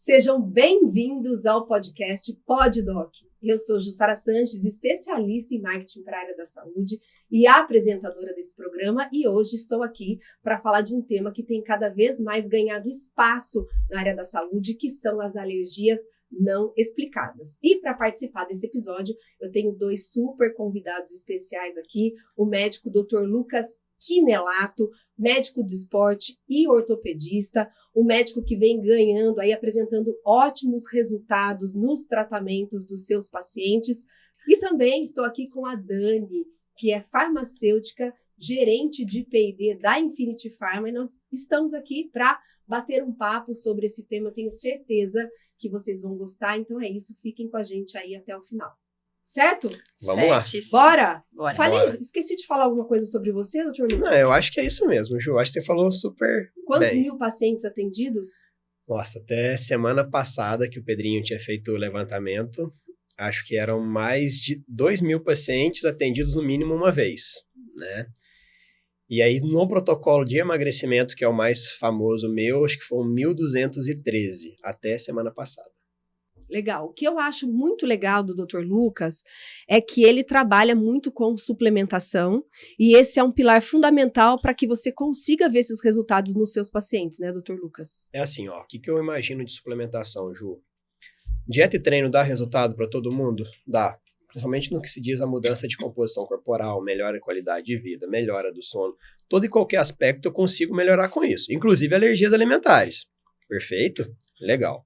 Sejam bem-vindos ao podcast PodDoc. Eu sou Jussara Sanches, especialista em marketing para a área da saúde e apresentadora desse programa, e hoje estou aqui para falar de um tema que tem cada vez mais ganhado espaço na área da saúde, que são as alergias não explicadas. E para participar desse episódio, eu tenho dois super convidados especiais aqui, o médico Dr. Lucas Quinelato, médico do esporte e ortopedista, um médico que vem ganhando aí, apresentando ótimos resultados nos tratamentos dos seus pacientes. E também estou aqui com a Dani, que é farmacêutica, gerente de P&D da Infinity Pharma, e nós estamos aqui para bater um papo sobre esse tema. Eu tenho certeza que vocês vão gostar, então é isso, fiquem com a gente aí até o final. Certo? Vamos lá. Bora? Bora. Esqueci de falar alguma coisa sobre você, doutor Lucas? Não, eu acho que é isso mesmo, Ju. Acho que você falou super Quantos bem. mil pacientes atendidos? Nossa, até semana passada que o Pedrinho tinha feito o levantamento, acho que eram mais de 2.000 pacientes atendidos no mínimo uma vez, né? E aí, no protocolo de emagrecimento, que é o mais famoso meu, acho que foram 1.213 até semana passada. Legal. O que eu acho muito legal do Dr. Lucas é que ele trabalha muito com suplementação, e esse é um pilar fundamental para que você consiga ver esses resultados nos seus pacientes, né, Dr. Lucas? É assim, ó, o que eu imagino de suplementação, Ju? Dieta e treino dá resultado para todo mundo? Dá. Principalmente no que se diz a mudança de composição corporal, melhora a qualidade de vida, melhora do sono. Todo e qualquer aspecto eu consigo melhorar com isso, inclusive alergias alimentares. Perfeito? Legal.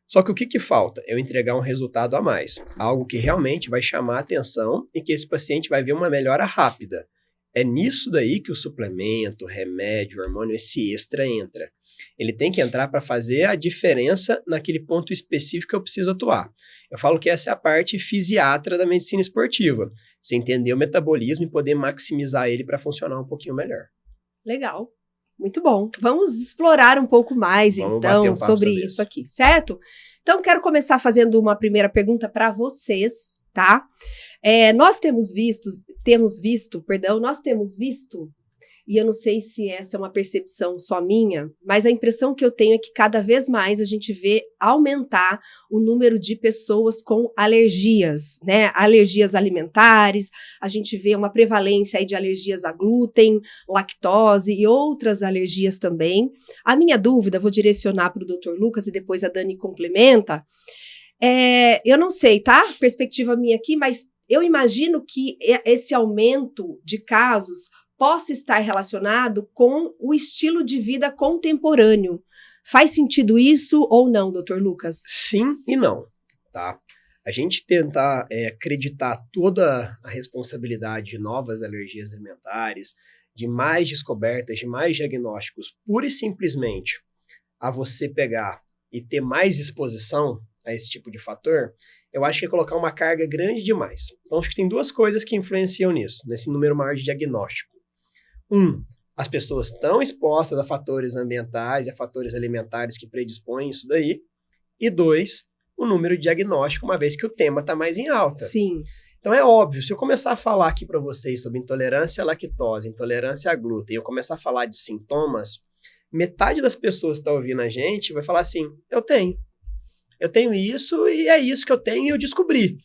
Só que o que falta? Eu entregar um resultado a mais, algo que realmente vai chamar a atenção e que esse paciente vai ver uma melhora rápida. É nisso daí que o suplemento, o remédio, o hormônio, esse extra entra. Ele tem que entrar para fazer a diferença naquele ponto específico que eu preciso atuar. Eu falo que essa é a parte fisiatra da medicina esportiva. Você entender o metabolismo e poder maximizar ele para funcionar um pouquinho melhor. Legal. Muito bom. Vamos explorar um pouco mais, então, sobre isso aqui, certo? Então, quero começar fazendo uma primeira pergunta para vocês, tá? Nós temos visto, e eu não sei se essa é uma percepção só minha, mas a impressão que eu tenho é que cada vez mais a gente vê aumentar o número de pessoas com alergias, né? Alergias alimentares, a gente vê uma prevalência aí de alergias a glúten, lactose e outras alergias também. A minha dúvida, vou direcionar para o Dr. Lucas e depois a Dani complementa, eu não sei, tá? Perspectiva minha aqui, mas eu imagino que esse aumento de casos possa estar relacionado com o estilo de vida contemporâneo. Faz sentido isso ou não, Dr. Lucas? Sim e não, tá? A gente tentar acreditar toda a responsabilidade de novas alergias alimentares, de mais descobertas, de mais diagnósticos, pura e simplesmente a você pegar e ter mais exposição a esse tipo de fator, eu acho que é colocar uma carga grande demais. Então, acho que tem duas coisas que influenciam nisso, nesse número maior de diagnóstico. As pessoas estão expostas a fatores ambientais e a fatores alimentares que predispõem isso daí. E 2, o número de diagnóstico, uma vez que o tema está mais em alta. Sim. Então é óbvio, se eu começar a falar aqui para vocês sobre intolerância à lactose, intolerância a glúten, e eu começar a falar de sintomas, metade das pessoas que estão ouvindo a gente vai falar assim, eu tenho isso e é isso que eu tenho e eu descobri.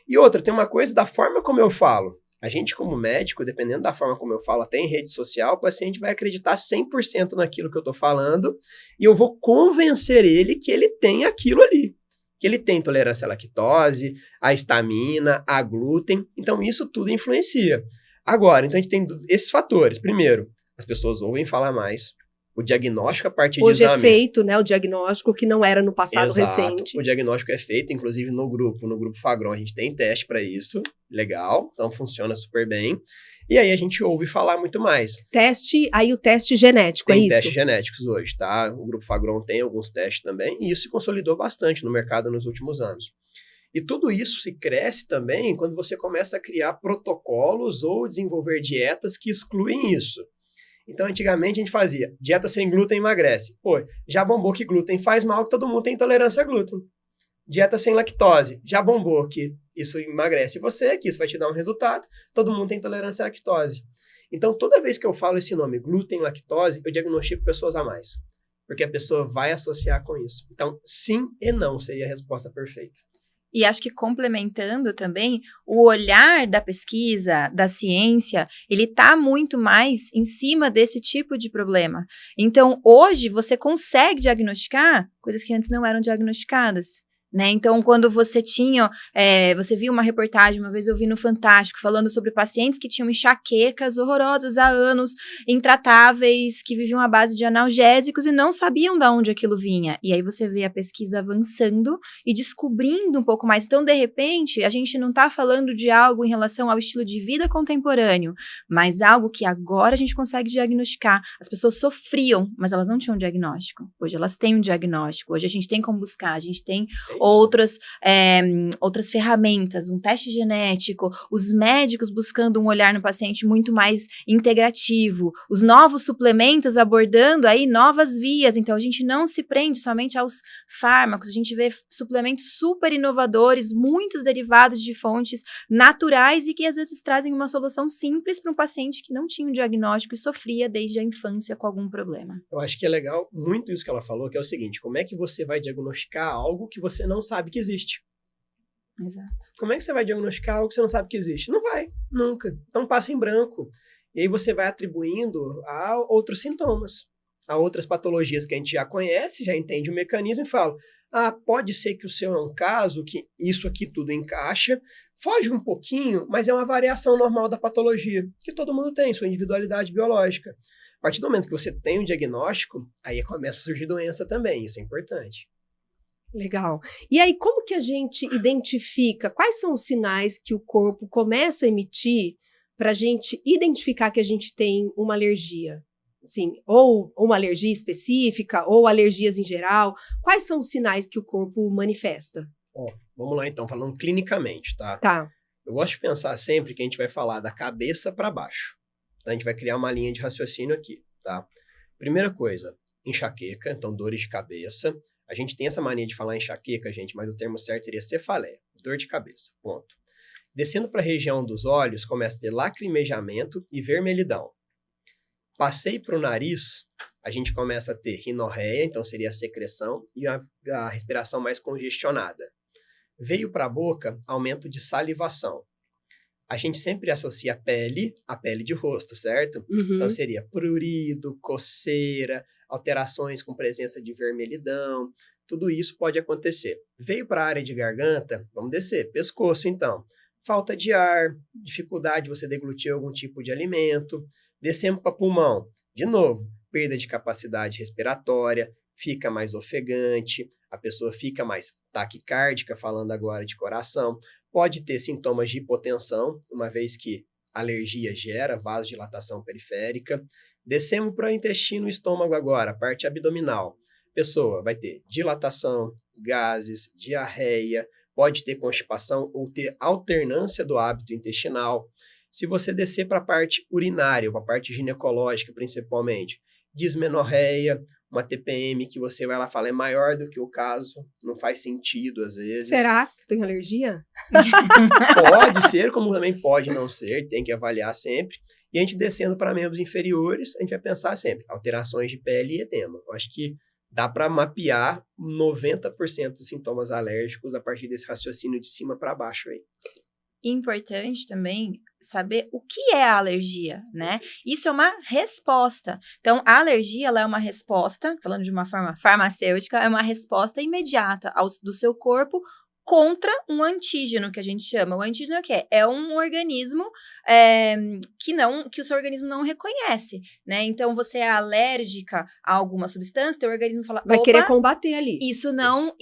E outra, tem uma coisa da forma como eu falo. A gente, como médico, dependendo da forma como eu falo, até em rede social, o paciente vai acreditar 100% naquilo que eu estou falando e eu vou convencer ele que ele tem aquilo ali. Que ele tem intolerância à lactose, à histamina, a glúten. Então, isso tudo influencia. Agora, então a gente tem esses fatores. Primeiro, as pessoas ouvem falar mais. O diagnóstico a partir de exame. Hoje é feito, né, o diagnóstico que não era no passado recente. O diagnóstico é feito, inclusive no grupo Fagron, a gente tem teste para isso, legal, então funciona super bem. E aí a gente ouve falar muito mais. O teste genético, é isso? Tem testes genéticos hoje, tá? O grupo Fagron tem alguns testes também, e isso se consolidou bastante no mercado nos últimos anos. E tudo isso se cresce também quando você começa a criar protocolos ou desenvolver dietas que excluem isso. Então, antigamente, a gente fazia dieta sem glúten emagrece. Pô, já bombou que glúten faz mal, que todo mundo tem intolerância a glúten. Dieta sem lactose. Já bombou que isso emagrece você, que isso vai te dar um resultado. Todo mundo tem intolerância à lactose. Então, toda vez que eu falo esse nome, glúten, lactose, eu diagnostico pessoas a mais. porque a pessoa vai associar com isso. Então, sim e não seria a resposta perfeita. E acho que complementando também, o olhar da pesquisa, da ciência, ele está muito mais em cima desse tipo de problema. Então, hoje, você consegue diagnosticar coisas que antes não eram diagnosticadas. Né? Então, quando você você viu uma reportagem, uma vez eu vi no Fantástico, falando sobre pacientes que tinham enxaquecas horrorosas há anos, intratáveis, que viviam à base de analgésicos e não sabiam de onde aquilo vinha. E aí você vê a pesquisa avançando e descobrindo um pouco mais. Então, de repente, a gente não está falando de algo em relação ao estilo de vida contemporâneo, mas algo que agora a gente consegue diagnosticar. As pessoas sofriam, mas elas não tinham diagnóstico. Hoje elas têm um diagnóstico. Hoje a gente tem como buscar, a gente tem outras ferramentas, um teste genético, os médicos buscando um olhar no paciente muito mais integrativo, os novos suplementos abordando aí novas vias. Então, a gente não se prende somente aos fármacos, a gente vê suplementos super inovadores, muitos derivados de fontes naturais e que às vezes trazem uma solução simples para um paciente que não tinha um diagnóstico e sofria desde a infância com algum problema. Eu acho que é legal muito isso que ela falou, que é o seguinte, como é que você vai diagnosticar algo que você não sabe que existe? Exato. Como é que você vai diagnosticar algo que você não sabe que existe? Não vai, nunca. Então passa em branco. E aí você vai atribuindo a outros sintomas, a outras patologias que a gente já conhece, já entende o mecanismo e fala, pode ser que o seu é um caso que isso aqui tudo encaixa, foge um pouquinho, mas é uma variação normal da patologia, que todo mundo tem, sua individualidade biológica. A partir do momento que você tem um diagnóstico, aí começa a surgir doença também, isso é importante. Legal. E aí, como que a gente identifica quais são os sinais que o corpo começa a emitir para a gente identificar que a gente tem uma alergia? Assim, ou uma alergia específica, ou alergias em geral. Quais são os sinais que o corpo manifesta? Vamos lá então, falando clinicamente, tá? Tá. Eu gosto de pensar sempre que a gente vai falar da cabeça para baixo. Então, a gente vai criar uma linha de raciocínio aqui, tá? Primeira coisa, enxaqueca, então dores de cabeça. A gente tem essa mania de falar enxaqueca, gente, mas o termo certo seria cefaleia, dor de cabeça, ponto. Descendo para a região dos olhos, começa a ter lacrimejamento e vermelhidão. Passei para o nariz, a gente começa a ter rinorreia, então seria a secreção, e a respiração mais congestionada. Veio para a boca, aumento de salivação. A gente sempre associa a pele de rosto, certo? Uhum. Então seria prurido, coceira, alterações com presença de vermelhidão, tudo isso pode acontecer. Veio para a área de garganta, vamos descer, pescoço então. Falta de ar, dificuldade de você deglutir algum tipo de alimento. Descemos para pulmão, de novo, perda de capacidade respiratória, fica mais ofegante, a pessoa fica mais taquicárdica, falando agora de coração. Pode ter sintomas de hipotensão, uma vez que alergia gera vasodilatação periférica. Descemos para o intestino e estômago agora, parte abdominal. Pessoa vai ter dilatação, gases, diarreia, pode ter constipação ou ter alternância do hábito intestinal. Se você descer para a parte urinária, para a parte ginecológica principalmente, dismenorreia, uma TPM que você vai lá falar é maior do que o caso, não faz sentido às vezes. Será que tem alergia? Pode ser, como também pode não ser, tem que avaliar sempre. E a gente descendo para membros inferiores, a gente vai pensar sempre, alterações de pele e edema. Eu acho que dá para mapear 90% dos sintomas alérgicos a partir desse raciocínio de cima para baixo aí. Importante também saber o que é a alergia, né? Isso é uma resposta. Então, a alergia, ela é uma resposta, falando de uma forma farmacêutica, é uma resposta imediata do seu corpo contra um antígeno, que a gente chama. O antígeno é o quê? É um organismo que o seu organismo não reconhece, né? Então, você é alérgica a alguma substância, teu organismo fala, vai querer combater ali. Isso não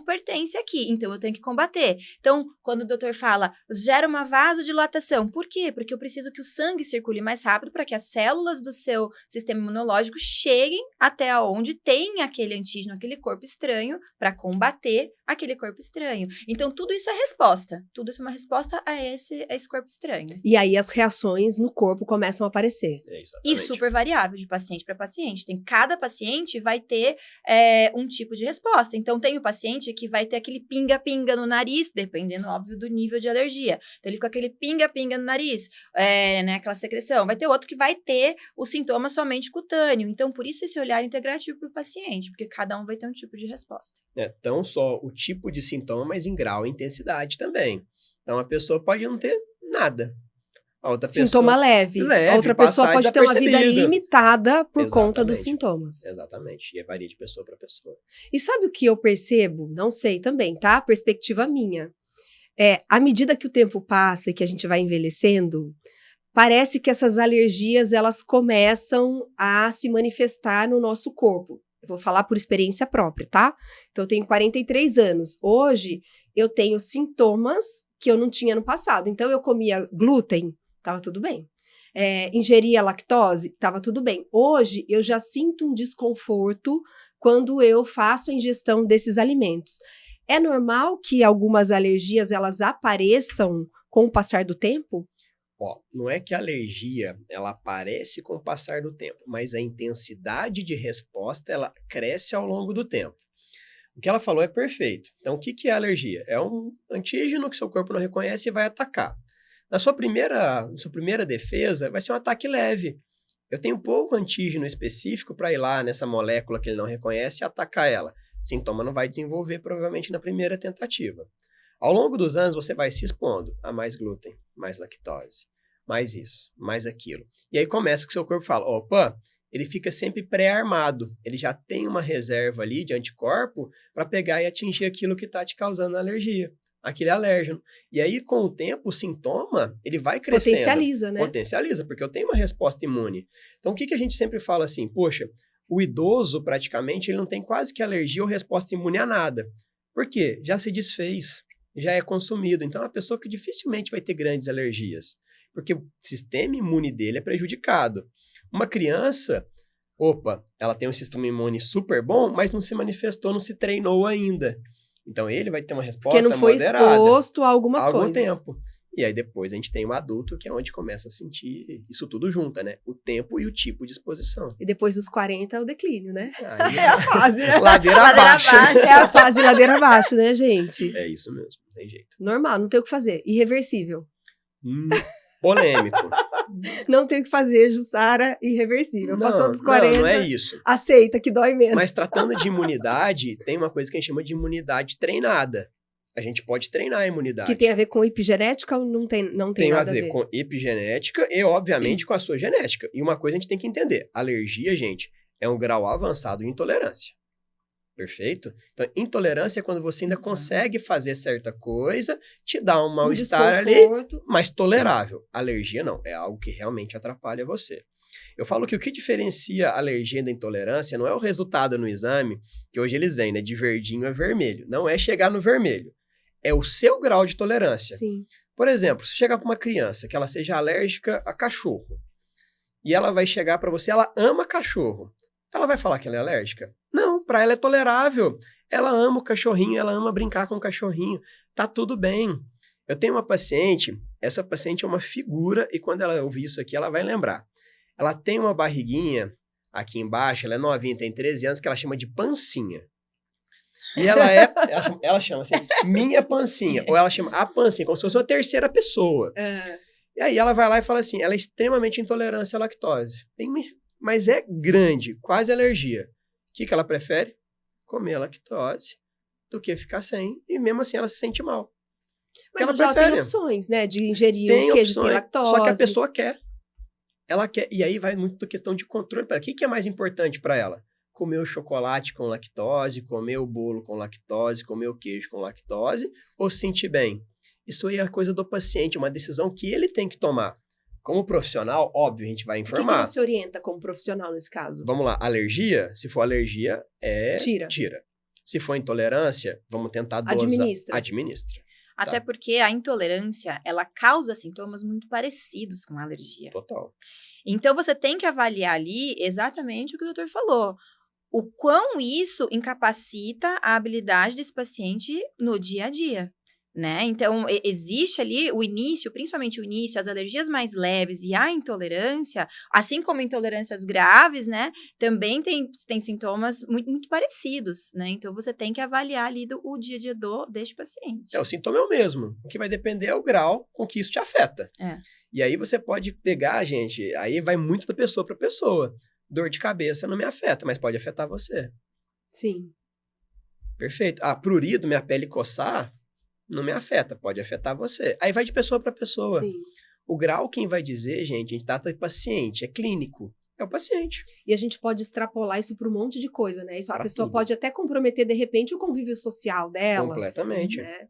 pertence aqui, então eu tenho que combater. Então, quando o doutor fala, gera uma vasodilatação, por quê? Porque eu preciso que o sangue circule mais rápido para que as células do seu sistema imunológico cheguem até onde tem aquele antígeno, aquele corpo estranho, para combater aquele corpo estranho. Então, tudo isso é resposta. Tudo isso é uma resposta a esse corpo estranho. E aí as reações no corpo começam a aparecer. E super variável de paciente para paciente. Cada paciente vai ter um tipo de resposta. Então, tem o paciente que vai ter aquele pinga-pinga no nariz, dependendo, óbvio, do nível de alergia. Então, ele fica aquele pinga-pinga no nariz, né, aquela secreção. Vai ter outro que vai ter o sintoma somente cutâneo. Então, por isso esse olhar integrativo para o paciente, porque cada um vai ter um tipo de resposta. Então, só o tipo de sintoma, mas em grau e intensidade também. Então, a pessoa pode não ter nada. A outra sintoma pessoa, leve. A outra pessoa pode ter uma vida limitada por conta dos sintomas. Exatamente. E varia de pessoa para pessoa. E sabe o que eu percebo? Não sei também, tá? Perspectiva minha. À medida que o tempo passa e que a gente vai envelhecendo, parece que essas alergias, elas começam a se manifestar no nosso corpo. Eu vou falar por experiência própria, tá? Então, eu tenho 43 anos. Hoje, eu tenho sintomas que eu não tinha no passado. Então, eu comia glúten, tava tudo bem. Ingeria lactose, tava tudo bem. Hoje, eu já sinto um desconforto quando eu faço a ingestão desses alimentos. É normal que algumas alergias, elas apareçam com o passar do tempo? Não é que a alergia, ela aparece com o passar do tempo, mas a intensidade de resposta, ela cresce ao longo do tempo. O que ela falou é perfeito. Então, o que é alergia? É um antígeno que seu corpo não reconhece e vai atacar. Na sua primeira defesa, vai ser um ataque leve. Eu tenho pouco antígeno específico para ir lá nessa molécula que ele não reconhece e atacar ela. Sintoma não vai desenvolver, provavelmente, na primeira tentativa. Ao longo dos anos, você vai se expondo a mais glúten, mais lactose, mais isso, mais aquilo. E aí começa que o seu corpo fala, opa, ele fica sempre pré-armado. Ele já tem uma reserva ali de anticorpo para pegar e atingir aquilo que está te causando alergia. Aquele alérgeno. E aí, com o tempo, o sintoma, ele vai crescendo. Potencializa, né? Potencializa, porque eu tenho uma resposta imune. Então, o que a gente sempre fala assim? Poxa, o idoso, praticamente, ele não tem quase que alergia ou resposta imune a nada. Por quê? Já se desfez, já é consumido. Então, é uma pessoa que dificilmente vai ter grandes alergias, porque o sistema imune dele é prejudicado. Uma criança, ela tem um sistema imune super bom, mas não se manifestou, não se treinou ainda. Então, ele vai ter uma resposta moderada. Porque não foi exposto a algumas coisas. Algum tempo. E aí, depois, a gente tem o adulto, que é onde começa a sentir isso tudo junto, né? O tempo e o tipo de exposição. E depois dos 40 é o declínio, né? Aí, é a fase, né? Ladeira abaixo. É a fase ladeira abaixo, né, gente? É isso mesmo, não tem jeito. Normal, não tem o que fazer. Irreversível. Polêmico. Não tem o que fazer, Jussara, irreversível. Passou dos 40. Não é isso. Aceita que dói menos. Mas tratando de imunidade, tem uma coisa que a gente chama de imunidade treinada. A gente pode treinar a imunidade. Que tem a ver com epigenética ou não tem nada a ver? Tem a ver com epigenética e, obviamente, com a sua genética. E uma coisa a gente tem que entender. Alergia, gente, é um grau avançado de intolerância. Perfeito? Então, intolerância é quando você ainda consegue fazer certa coisa, te dá um mal-estar ali, mas tolerável. Alergia não, é algo que realmente atrapalha você. Eu falo que o que diferencia a alergia da intolerância não é o resultado no exame, que hoje eles vêm, né, de verdinho a vermelho. Não é chegar no vermelho. É o seu grau de tolerância. Sim. Por exemplo, se chegar para uma criança que ela seja alérgica a cachorro, e ela vai chegar para você, ela ama cachorro. Ela vai falar que ela é alérgica? Não, para ela é tolerável. Ela ama o cachorrinho, ela ama brincar com o cachorrinho. Tá tudo bem. Eu tenho uma paciente, essa paciente é uma figura, e quando ela ouvir isso aqui, ela vai lembrar. Ela tem uma barriguinha aqui embaixo, ela é novinha, tem 13 anos, que ela chama de pancinha. E ela chama assim, minha pancinha, ou ela chama a pancinha, como se fosse uma terceira pessoa. E aí ela vai lá e fala assim, ela é extremamente intolerante à lactose. Mas é grande, quase alergia. O que ela prefere? Comer a lactose do que ficar sem. E mesmo assim ela se sente mal. Mas ela já prefere. Tem opções, né? De ingerir tem um queijo opções, sem lactose. Só que a pessoa quer. Ela quer. E aí vai muito da questão de controle. O que é mais importante para ela? Comer o chocolate com lactose, comer o bolo com lactose, comer o queijo com lactose, ou se sentir bem? Isso aí é a coisa do paciente, uma decisão que ele tem que tomar. Como profissional, óbvio, a gente vai informar. O que você orienta como profissional nesse caso? Vamos lá, alergia, se for alergia, tira. Se for intolerância, vamos tentar dosar. Administra. Até porque a intolerância, ela causa sintomas muito parecidos com a alergia. Total. Então, você tem que avaliar ali exatamente o que o doutor falou. o quão isso incapacita a habilidade desse paciente no dia a dia. Né? Então, existe ali o início, principalmente o início, as alergias mais leves e a intolerância, assim como intolerâncias graves, né? Também tem sintomas muito, muito parecidos, né? Então, você tem que avaliar ali o dia a dia deste paciente. O sintoma é o mesmo. O que vai depender é o grau com que isso te afeta. E aí você pode pegar, gente, aí vai muito da pessoa para pessoa. Dor de cabeça não me afeta, mas pode afetar você. Sim. Perfeito. Prurido, minha pele coçar, não me afeta, pode afetar você. Aí vai de pessoa para pessoa. Sim. O grau, quem vai dizer, gente, a gente trata de paciente, é clínico, é o paciente. E a gente pode extrapolar isso para um monte de coisa, né? Isso a pessoa tudo. pode até comprometer, de repente, o convívio social dela. Completamente. Assim, né?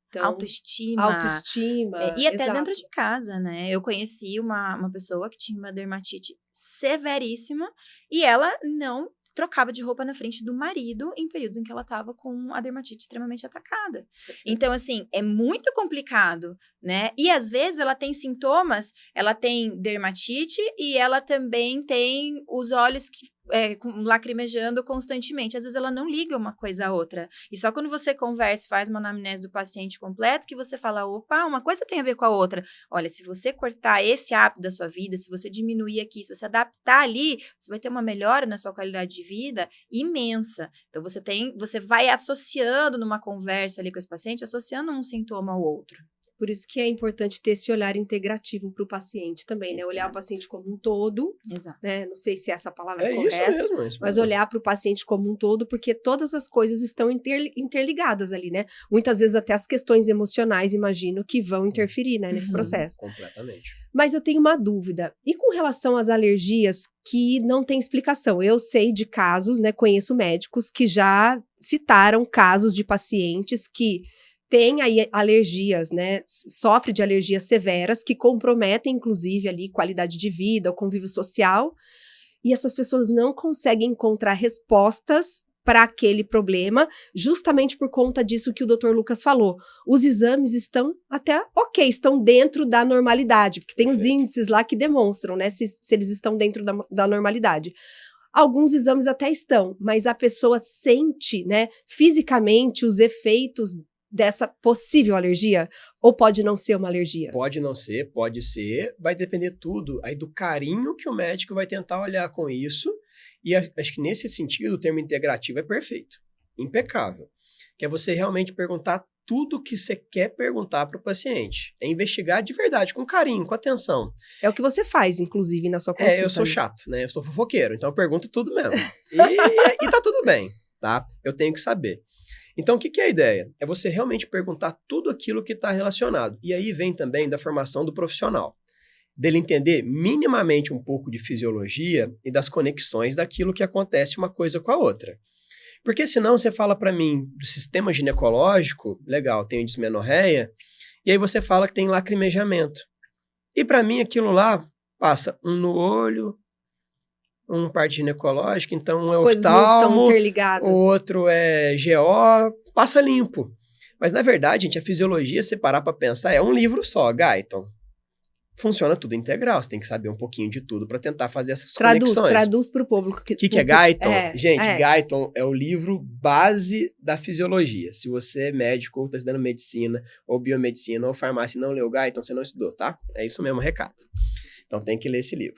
Então, autoestima. E até exato. dentro de casa, né? Eu conheci uma pessoa que tinha uma dermatite severíssima e ela não trocava de roupa na frente do marido em períodos em que ela estava com a dermatite extremamente atacada. Então, assim, é muito complicado, né? E, às vezes, ela tem sintomas, ela tem dermatite e ela também tem os olhos lacrimejando constantemente. Às vezes, ela não liga uma coisa à outra. E só quando você conversa e faz uma anamnese do paciente completo que você fala, opa, uma coisa tem a ver com a outra. Olha, se você cortar esse hábito da sua vida, se você diminuir aqui, se você adaptar ali, você vai ter uma melhora na sua qualidade de vida imensa. Então, você vai associando numa conversa ali com esse paciente, associando um sintoma ao outro. Por isso que é importante ter esse olhar integrativo para o paciente também, né? Exato. Olhar o paciente como um todo, Exato. né? Não sei se essa palavra é Isso correta, mesmo. mas olhar para o paciente como um todo, porque todas as coisas estão interligadas ali, né? Muitas vezes até as questões emocionais, imagino, que vão interferir, né, nesse processo. Completamente. Mas eu tenho uma dúvida. E com relação às alergias que não tem explicação? Eu sei de casos, né? Conheço médicos que já citaram casos de pacientes que tem aí alergias, né? Sofre de alergias severas que comprometem, inclusive, ali qualidade de vida, o convívio social. E essas pessoas não conseguem encontrar respostas para aquele problema, justamente por conta disso que o Dr. Lucas falou. Os exames estão até estão dentro da normalidade, porque tem os índices lá que demonstram, né? Se eles estão dentro da normalidade. Alguns exames até estão, mas a pessoa sente, né, fisicamente os efeitos dessa possível alergia? Ou pode não ser uma alergia? Pode não ser, pode ser. Vai depender tudo aí do carinho que o médico vai tentar olhar com isso. E acho que nesse sentido o termo integrativo é perfeito. Impecável. Que é você realmente perguntar tudo que você quer perguntar para o paciente. É investigar de verdade, com carinho, com atenção. É o que você faz, inclusive, na sua consulta. Eu sou chato, né? Eu sou fofoqueiro, então eu pergunto tudo mesmo. E tá tudo bem, tá? Eu tenho que saber. Então, o que é a ideia? É você realmente perguntar tudo aquilo que está relacionado. E aí vem também da formação do profissional. Dele entender minimamente um pouco de fisiologia e das conexões daquilo que acontece uma coisa com a outra. Porque senão você fala para mim do sistema ginecológico, legal, tem dismenorreia, e aí você fala que tem lacrimejamento. E para mim aquilo lá passa um no olho, parte ginecológica, então As é coisas não estão oftalmo, interligadas. o outro é GO, passa limpo. Mas na verdade, gente, a fisiologia, se parar para pensar, é um livro só, Guyton. Funciona tudo integral, você tem que saber um pouquinho de tudo para tentar fazer essas conexões. Traduz para o público. O que é Guyton? Gente, é. Guyton é o livro base da fisiologia. Se você é médico ou está estudando medicina, ou biomedicina, ou farmácia e não leu Guyton, você não estudou, tá? É isso mesmo o recado. Então tem que ler esse livro.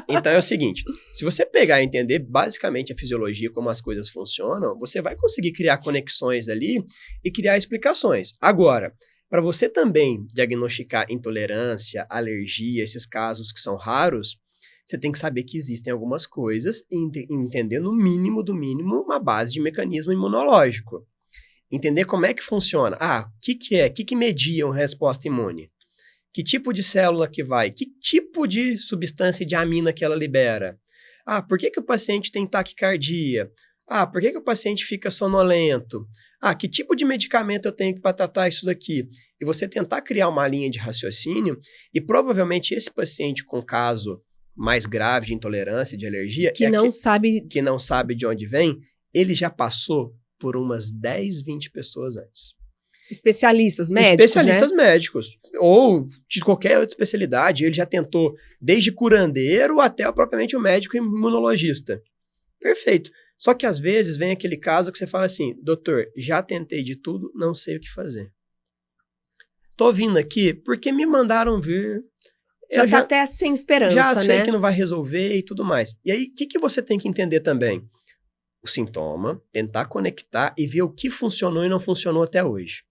Então é o seguinte, se você pegar e entender basicamente a fisiologia, como as coisas funcionam, você vai conseguir criar conexões ali e criar explicações. Agora, para você também diagnosticar intolerância, alergia, esses casos que são raros, você tem que saber que existem algumas coisas e entender no mínimo do mínimo uma base de mecanismo imunológico. Entender como é que funciona. O que media uma resposta imune? Que tipo de célula que vai? Que tipo de substância de amina que ela libera? Por que o paciente tem taquicardia? Por que o paciente fica sonolento? Que tipo de medicamento eu tenho para tratar isso daqui? E você tentar criar uma linha de raciocínio e provavelmente esse paciente com caso mais grave de intolerância, de alergia, que não sabe de onde vem, ele já passou por umas 10, 20 pessoas antes. Especialistas médicos, Especialistas médicos, ou de qualquer outra especialidade. Ele já tentou desde curandeiro até propriamente o médico imunologista. Perfeito. Só que às vezes vem aquele caso que você fala assim, doutor, já tentei de tudo, não sei o que fazer. Tô vindo aqui porque me mandaram vir. Já tá até sem esperança, né? Já sei que não vai resolver e tudo mais. E aí, o que você tem que entender também? O sintoma, tentar conectar e ver o que funcionou e não funcionou até hoje.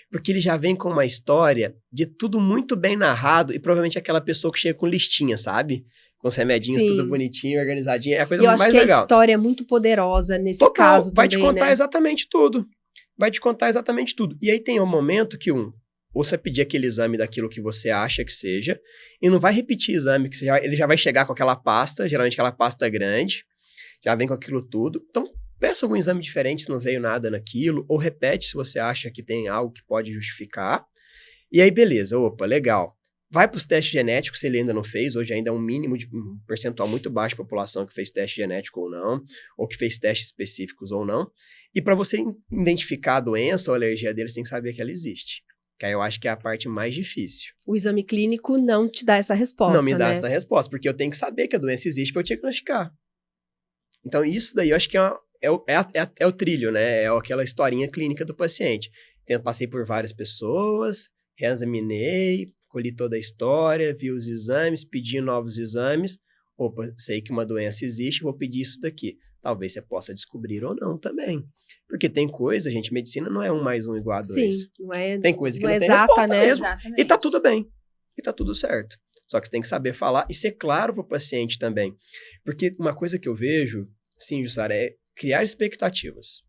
Porque ele já vem com uma história de tudo muito bem narrado e provavelmente aquela pessoa que chega com listinha, sabe? Com os remedinhos, tudo bonitinho, organizadinho, é a coisa mais legal. Eu acho que a história é muito poderosa nesse caso vai também, te contar né? exatamente tudo. Vai te contar exatamente tudo. E aí tem um momento que ou você vai pedir aquele exame daquilo que você acha que seja, e não vai repetir exame, que ele já vai chegar com aquela pasta, geralmente aquela pasta grande, já vem com aquilo tudo. Então, peça algum exame diferente se não veio nada naquilo, ou repete se você acha que tem algo que pode justificar. E aí, beleza, opa, legal. Vai para os testes genéticos, se ele ainda não fez, hoje ainda é um mínimo de um percentual muito baixo de população que fez teste genético ou não, ou que fez testes específicos ou não. E para você identificar a doença ou a alergia deles, tem que saber que ela existe. Que aí eu acho que é a parte mais difícil. O exame clínico não te dá essa resposta, não me dá né? essa resposta, porque eu tenho que saber que a doença existe para eu diagnosticar. Então isso daí eu acho que é o trilho, né? É aquela historinha clínica do paciente. Então, passei por várias pessoas, reexaminei, colhi toda a história, vi os exames, pedi novos exames. Opa, sei que uma doença existe, vou pedir isso daqui. Talvez você possa descobrir ou não também. Porque tem coisa, gente, medicina não é 1 mais 1 igual a 2. Sim, não é. Tem coisa que não não tem exata, resposta né? mesmo. Exatamente. E tá tudo bem. E tá tudo certo. Só que você tem que saber falar e ser claro pro paciente também. Porque uma coisa que eu vejo, sim, Jussara, é criar expectativas.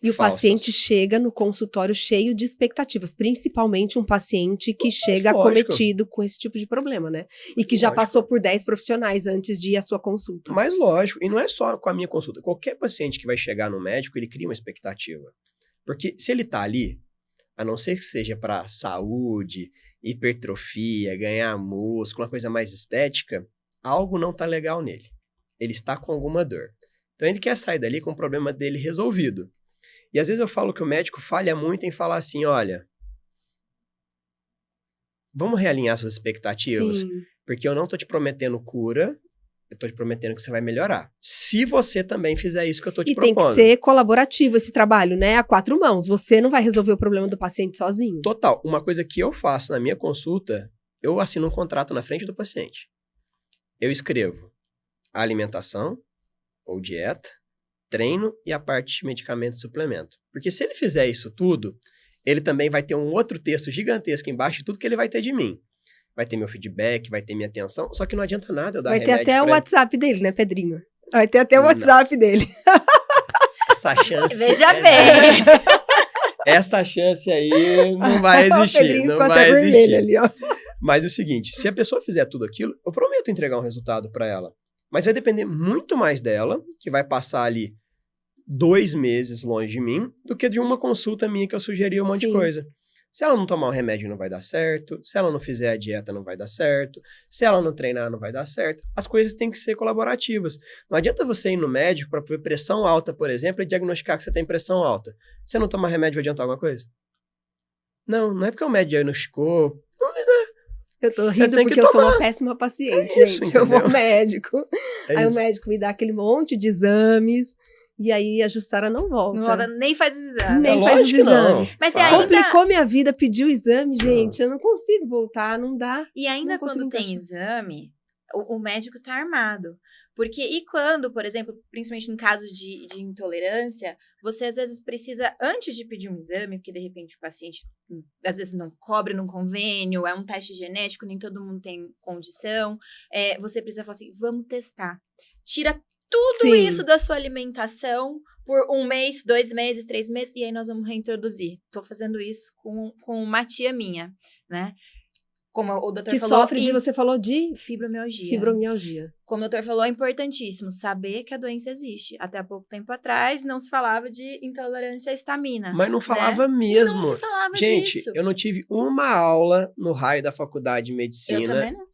E o falsas. paciente chega no consultório cheio de expectativas, principalmente um paciente que chega lógico. acometido com esse tipo de problema, né? E que já passou por 10 profissionais antes de ir à sua consulta. Mas lógico, e não é só com a minha consulta. Qualquer paciente que vai chegar no médico, ele cria uma expectativa. Porque se ele tá ali, a não ser que seja para saúde, hipertrofia, ganhar músculo, uma coisa mais estética, algo não tá legal nele. Ele está com alguma dor. Então ele quer sair dali com o problema dele resolvido. E às vezes eu falo que o médico falha muito em falar assim, olha, vamos realinhar suas expectativas? Sim. Porque eu não tô te prometendo cura, eu tô te prometendo que você vai melhorar. Se você também fizer isso que eu tô te propondo. E tem que ser colaborativo esse trabalho, né? A 4 mãos. Você não vai resolver o problema do paciente sozinho. Total. Uma coisa que eu faço na minha consulta, eu assino um contrato na frente do paciente. Eu escrevo a alimentação ou dieta, treino e a parte de medicamento e suplemento. Porque se ele fizer isso tudo, ele também vai ter um outro texto gigantesco embaixo de tudo que ele vai ter de mim. Vai ter meu feedback, vai ter minha atenção, só que não adianta nada eu dar remédio. Vai ter até o WhatsApp dele, né, Pedrinho? Vai ter até o WhatsApp dele. Essa chance... Veja bem. Essa chance aí não vai O existir. Pedrinho Não ficou vai até vermelho existir. ali, ó. Mas é o seguinte, se a pessoa fizer tudo aquilo, eu prometo entregar um resultado para ela. Mas vai depender muito mais dela, que vai passar ali 2 meses longe de mim, do que de uma consulta minha que eu sugeri um monte de coisa. Se ela não tomar um remédio, não vai dar certo. Se ela não fizer a dieta, não vai dar certo. Se ela não treinar, não vai dar certo. As coisas têm que ser colaborativas. Não adianta você ir no médico para ver pressão alta, por exemplo, e diagnosticar que você tem pressão alta. Se você não tomar remédio, vai adiantar alguma coisa? Não é porque o médico diagnosticou. Eu tô rindo porque eu sou uma péssima paciente, Isso, gente. Eu vou ao entendeu? médico. É Aí o isso. médico me dá aquele monte de exames. E aí a Jussara não volta. Não volta, nem faz os exames. Nem É faz os lógico que não. exames. Mas Claro. ainda, Complicou minha vida, pediu o exame, gente. Eu não consigo voltar, não dá. e ainda Não consigo quando tem encaixar. exame, o médico tá armado. Porque, e quando, por exemplo, principalmente em casos de intolerância, você às vezes precisa, antes de pedir um exame, porque de repente o paciente às vezes não cobre num convênio, é um teste genético, nem todo mundo tem condição, você precisa falar assim, vamos testar. Tira tudo Sim. isso da sua alimentação por 1 mês, 2 meses, 3 meses, e aí nós vamos reintroduzir. Tô fazendo isso com uma tia minha, né? Como o doutor Que falou, sofre de, você falou de fibromialgia. Como o doutor falou, é importantíssimo saber que a doença existe. Até há pouco tempo atrás, não se falava de intolerância à histamina. Mas não falava mesmo. Não se falava Gente, disso. eu não tive uma aula no raio da faculdade de medicina Eu também não.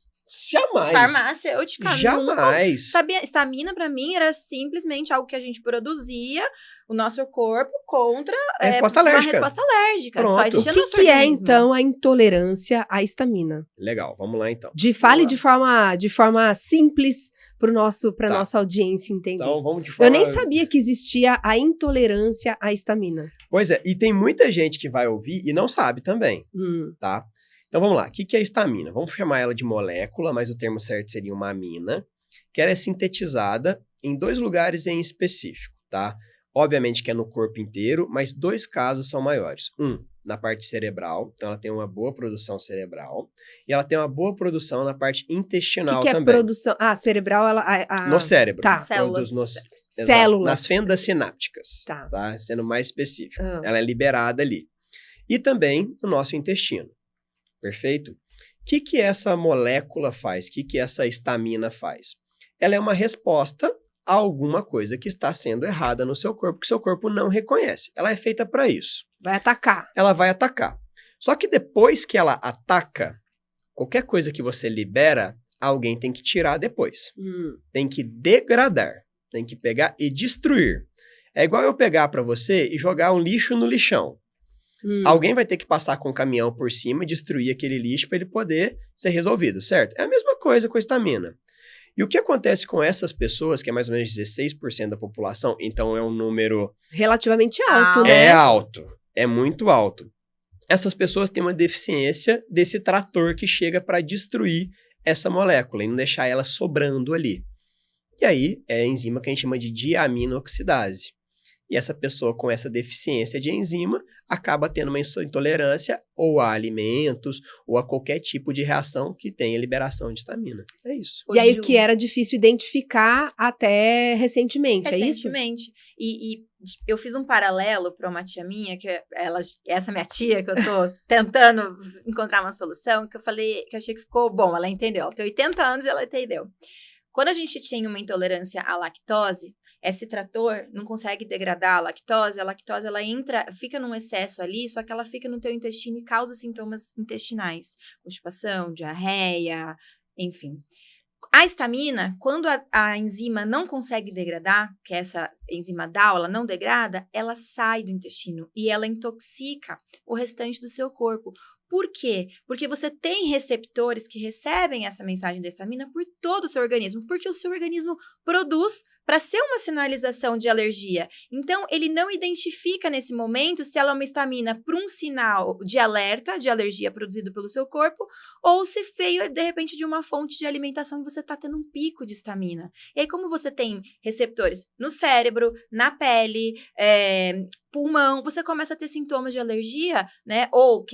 Jamais. farmacêutica. Jamais. Sabia, estamina pra mim era simplesmente algo que a gente produzia, o nosso corpo contra Resposta alérgica. uma resposta alérgica. Pronto. Só existia O no que, nosso que é, organismo. então, a intolerância à histamina? Legal, vamos lá então. Fale Boa. de forma simples para Tá. nossa audiência entender. Então vamos de Eu forma... nem sabia que existia a intolerância à histamina. Pois é, e tem muita gente que vai ouvir e não sabe também, tá? Então vamos lá, o que é a histamina? Vamos chamar ela de molécula, mas o termo certo seria uma amina, que ela é sintetizada em 2 lugares em específico, tá? Obviamente que é no corpo inteiro, mas 2 casos são maiores. Na parte cerebral, então ela tem uma boa produção cerebral, e ela tem uma boa produção na parte intestinal O que é também. produção? Ah, cerebral, No cérebro. Tá. Células. Exato, Células. nas fendas sinápticas, Tá. Sendo mais específico. Ah. Ela é liberada ali. E também no nosso intestino. Perfeito? O que essa molécula faz? O que essa histamina faz? Ela é uma resposta a alguma coisa que está sendo errada no seu corpo, que seu corpo não reconhece. Ela é feita para isso. Vai atacar. Ela vai atacar. Só que depois que ela ataca, qualquer coisa que você libera, alguém tem que tirar depois. Tem que degradar. Tem que pegar e destruir. É igual eu pegar para você e jogar um lixo no lixão. Alguém vai ter que passar com um caminhão por cima e destruir aquele lixo para ele poder ser resolvido, certo? É a mesma coisa com a histamina. E o que acontece com essas pessoas, que é mais ou menos 16% da população, então é um número... Relativamente alto, né? É alto, é muito alto. Essas pessoas têm uma deficiência desse trator que chega para destruir essa molécula e não deixar ela sobrando ali. E aí é a enzima que a gente chama de diaminoxidase. E essa pessoa com essa deficiência de enzima acaba tendo uma intolerância ou a alimentos ou a qualquer tipo de reação que tenha liberação de histamina. É isso. E aí, o que era difícil identificar até recentemente, é isso? Recentemente. E eu fiz um paralelo para uma tia minha, essa minha tia, que eu tô tentando encontrar uma solução, que eu falei, que eu achei que ficou bom, ela entendeu. Ela tem 80 anos e ela entendeu. Quando a gente tem uma intolerância à lactose, esse trator não consegue degradar a lactose ela entra, fica num excesso ali, só que ela fica no teu intestino e causa sintomas intestinais, constipação, diarreia, enfim. A histamina, quando a enzima não consegue degradar, que essa enzima DAO, ela não degrada, ela sai do intestino e ela intoxica o restante do seu corpo. Por quê? Porque você tem receptores que recebem essa mensagem da histamina por todo o seu organismo, porque o seu organismo produz para ser uma sinalização de alergia. Então, ele não identifica nesse momento se ela é uma histamina para um sinal de alerta, de alergia produzido pelo seu corpo, ou se veio, de repente, de uma fonte de alimentação e você está tendo um pico de histamina. E aí, como você tem receptores no cérebro, na pele, pulmão, você começa a ter sintomas de alergia, né? Ou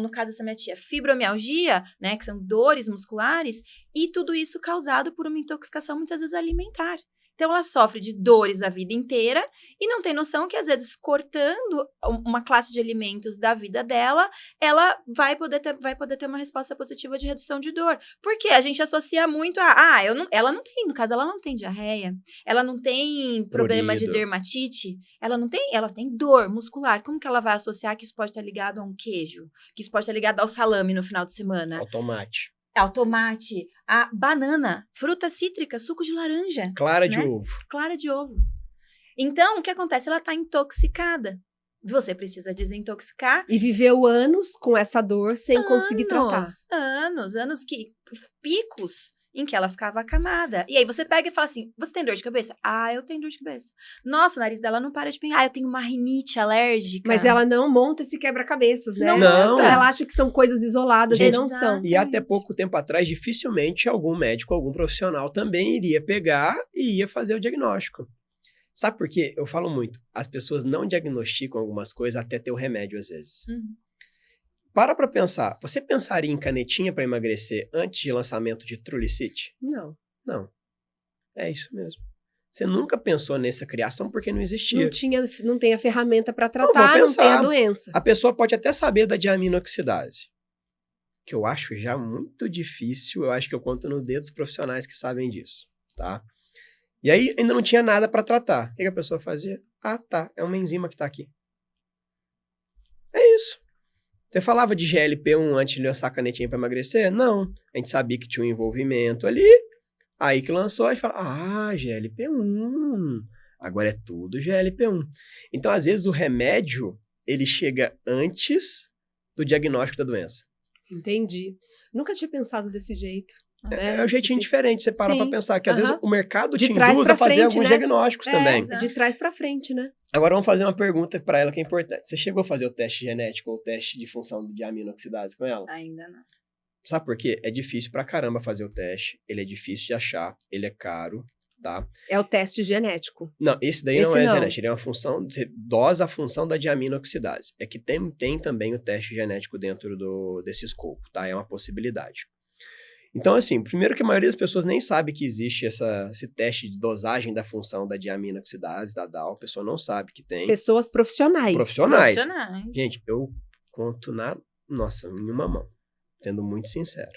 no caso dessa minha tia, fibromialgia, né? Que são dores musculares, e tudo isso causado por uma intoxicação muitas vezes alimentar. Então, ela sofre de dores a vida inteira e não tem noção que, às vezes, cortando uma classe de alimentos da vida dela, ela vai poder ter uma resposta positiva de redução de dor. Porque a gente associa muito ela não tem, no caso, ela não tem diarreia, ela não tem problema de dermatite, ela tem dor muscular. Como que ela vai associar que isso pode estar ligado a um queijo? Que isso pode estar ligado ao salame no final de semana? Ao tomate, a banana, fruta cítrica, suco de laranja. Clara de ovo. Clara de ovo. Então, o que acontece? Ela está intoxicada. Você precisa desintoxicar. E viveu anos com essa dor sem conseguir tratar. Anos, picos em que ela ficava acamada. E aí você pega e fala assim, você tem dor de cabeça? Ah, eu tenho dor de cabeça. Nossa, o nariz dela não para de pingar. Ah, eu tenho uma rinite alérgica. Mas ela não monta esse quebra-cabeças, né? Não. Ela acha que são coisas isoladas e não são. E até pouco tempo atrás, dificilmente algum médico, algum profissional também iria pegar e ia fazer o diagnóstico. Sabe por quê? Eu falo muito. As pessoas não diagnosticam algumas coisas até ter o remédio, às vezes. Para pensar. Você pensaria em canetinha para emagrecer antes de lançamento de Trulicity? Não. Não. É isso mesmo. Você nunca pensou nessa criação porque não existia. Não tem a ferramenta para tratar, não tem a doença. A pessoa pode até saber da diaminoxidase, que eu acho já muito difícil. Eu acho que eu conto no dedo dos profissionais que sabem disso, tá? E aí ainda não tinha nada para tratar. O que a pessoa fazia? Ah, tá. É uma enzima que tá aqui. É isso. Você falava de GLP-1 antes de lançar a canetinha para emagrecer? Não. A gente sabia que tinha um envolvimento ali. Aí que lançou, a gente fala, GLP-1. Agora é tudo GLP-1. Então, às vezes, o remédio, ele chega antes do diagnóstico da doença. Entendi. Nunca tinha pensado desse jeito. É um jeitinho diferente, você para pra pensar, que às vezes o mercado te trás induz pra a fazer frente, alguns né? diagnósticos também. De trás pra frente, né? Agora vamos fazer uma pergunta para ela que é importante. Você chegou a fazer o teste genético ou o teste de função de aminoxidase com ela? Ainda não. Sabe por quê? É difícil pra caramba fazer o teste, ele é difícil de achar, ele é caro, tá? É o teste genético. Não, esse daí não é genético, ele é uma função, você dosa a função da diaminoxidase. É que tem também o teste genético dentro desse escopo, tá? É uma possibilidade. Então, assim, primeiro que a maioria das pessoas nem sabe que existe esse teste de dosagem da função da diaminoxidase, da DAO, a pessoa não sabe que tem. Pessoas profissionais. Profissionais. Gente, eu conto em uma mão, sendo muito sincero.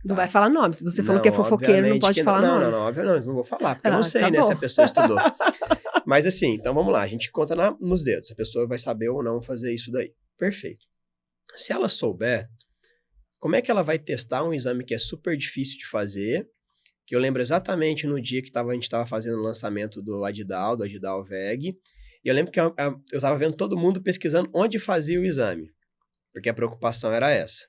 Não vai falar nome. Se você falou que é fofoqueiro, não pode falar nomes. Não vou falar, porque eu não sei, né, se a pessoa estudou. Mas assim, então vamos lá, a gente conta nos dedos, a pessoa vai saber ou não fazer isso daí. Perfeito. Se ela souber, como é que ela vai testar um exame que é super difícil de fazer, que eu lembro exatamente no dia que a gente estava fazendo o lançamento do Adidal VEG, e eu lembro que eu estava vendo todo mundo pesquisando onde fazia o exame, porque a preocupação era essa.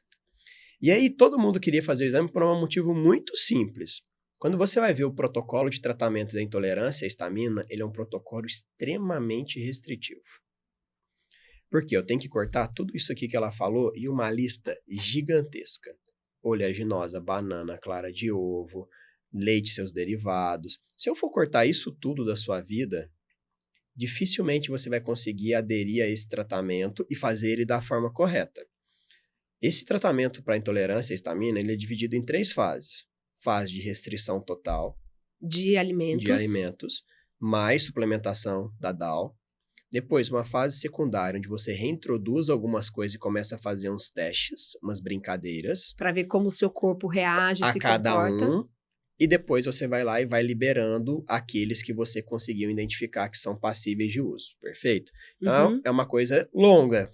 E aí todo mundo queria fazer o exame por um motivo muito simples. Quando você vai ver o protocolo de tratamento da intolerância à histamina, ele é um protocolo extremamente restritivo. Porque eu tenho que cortar tudo isso aqui que ela falou e uma lista gigantesca. Oleaginosa, banana, clara de ovo, leite e seus derivados. Se eu for cortar isso tudo da sua vida, dificilmente você vai conseguir aderir a esse tratamento e fazer ele da forma correta. Esse tratamento para intolerância à histamina, ele é dividido em 3 fases. Fase de restrição total de alimentos, mais suplementação da DAO. Depois, uma fase secundária, onde você reintroduz algumas coisas e começa a fazer uns testes, umas brincadeiras. Para ver como o seu corpo reage, se cada comporta. E depois você vai lá e vai liberando aqueles que você conseguiu identificar que são passíveis de uso. Perfeito? Então, é uma coisa longa.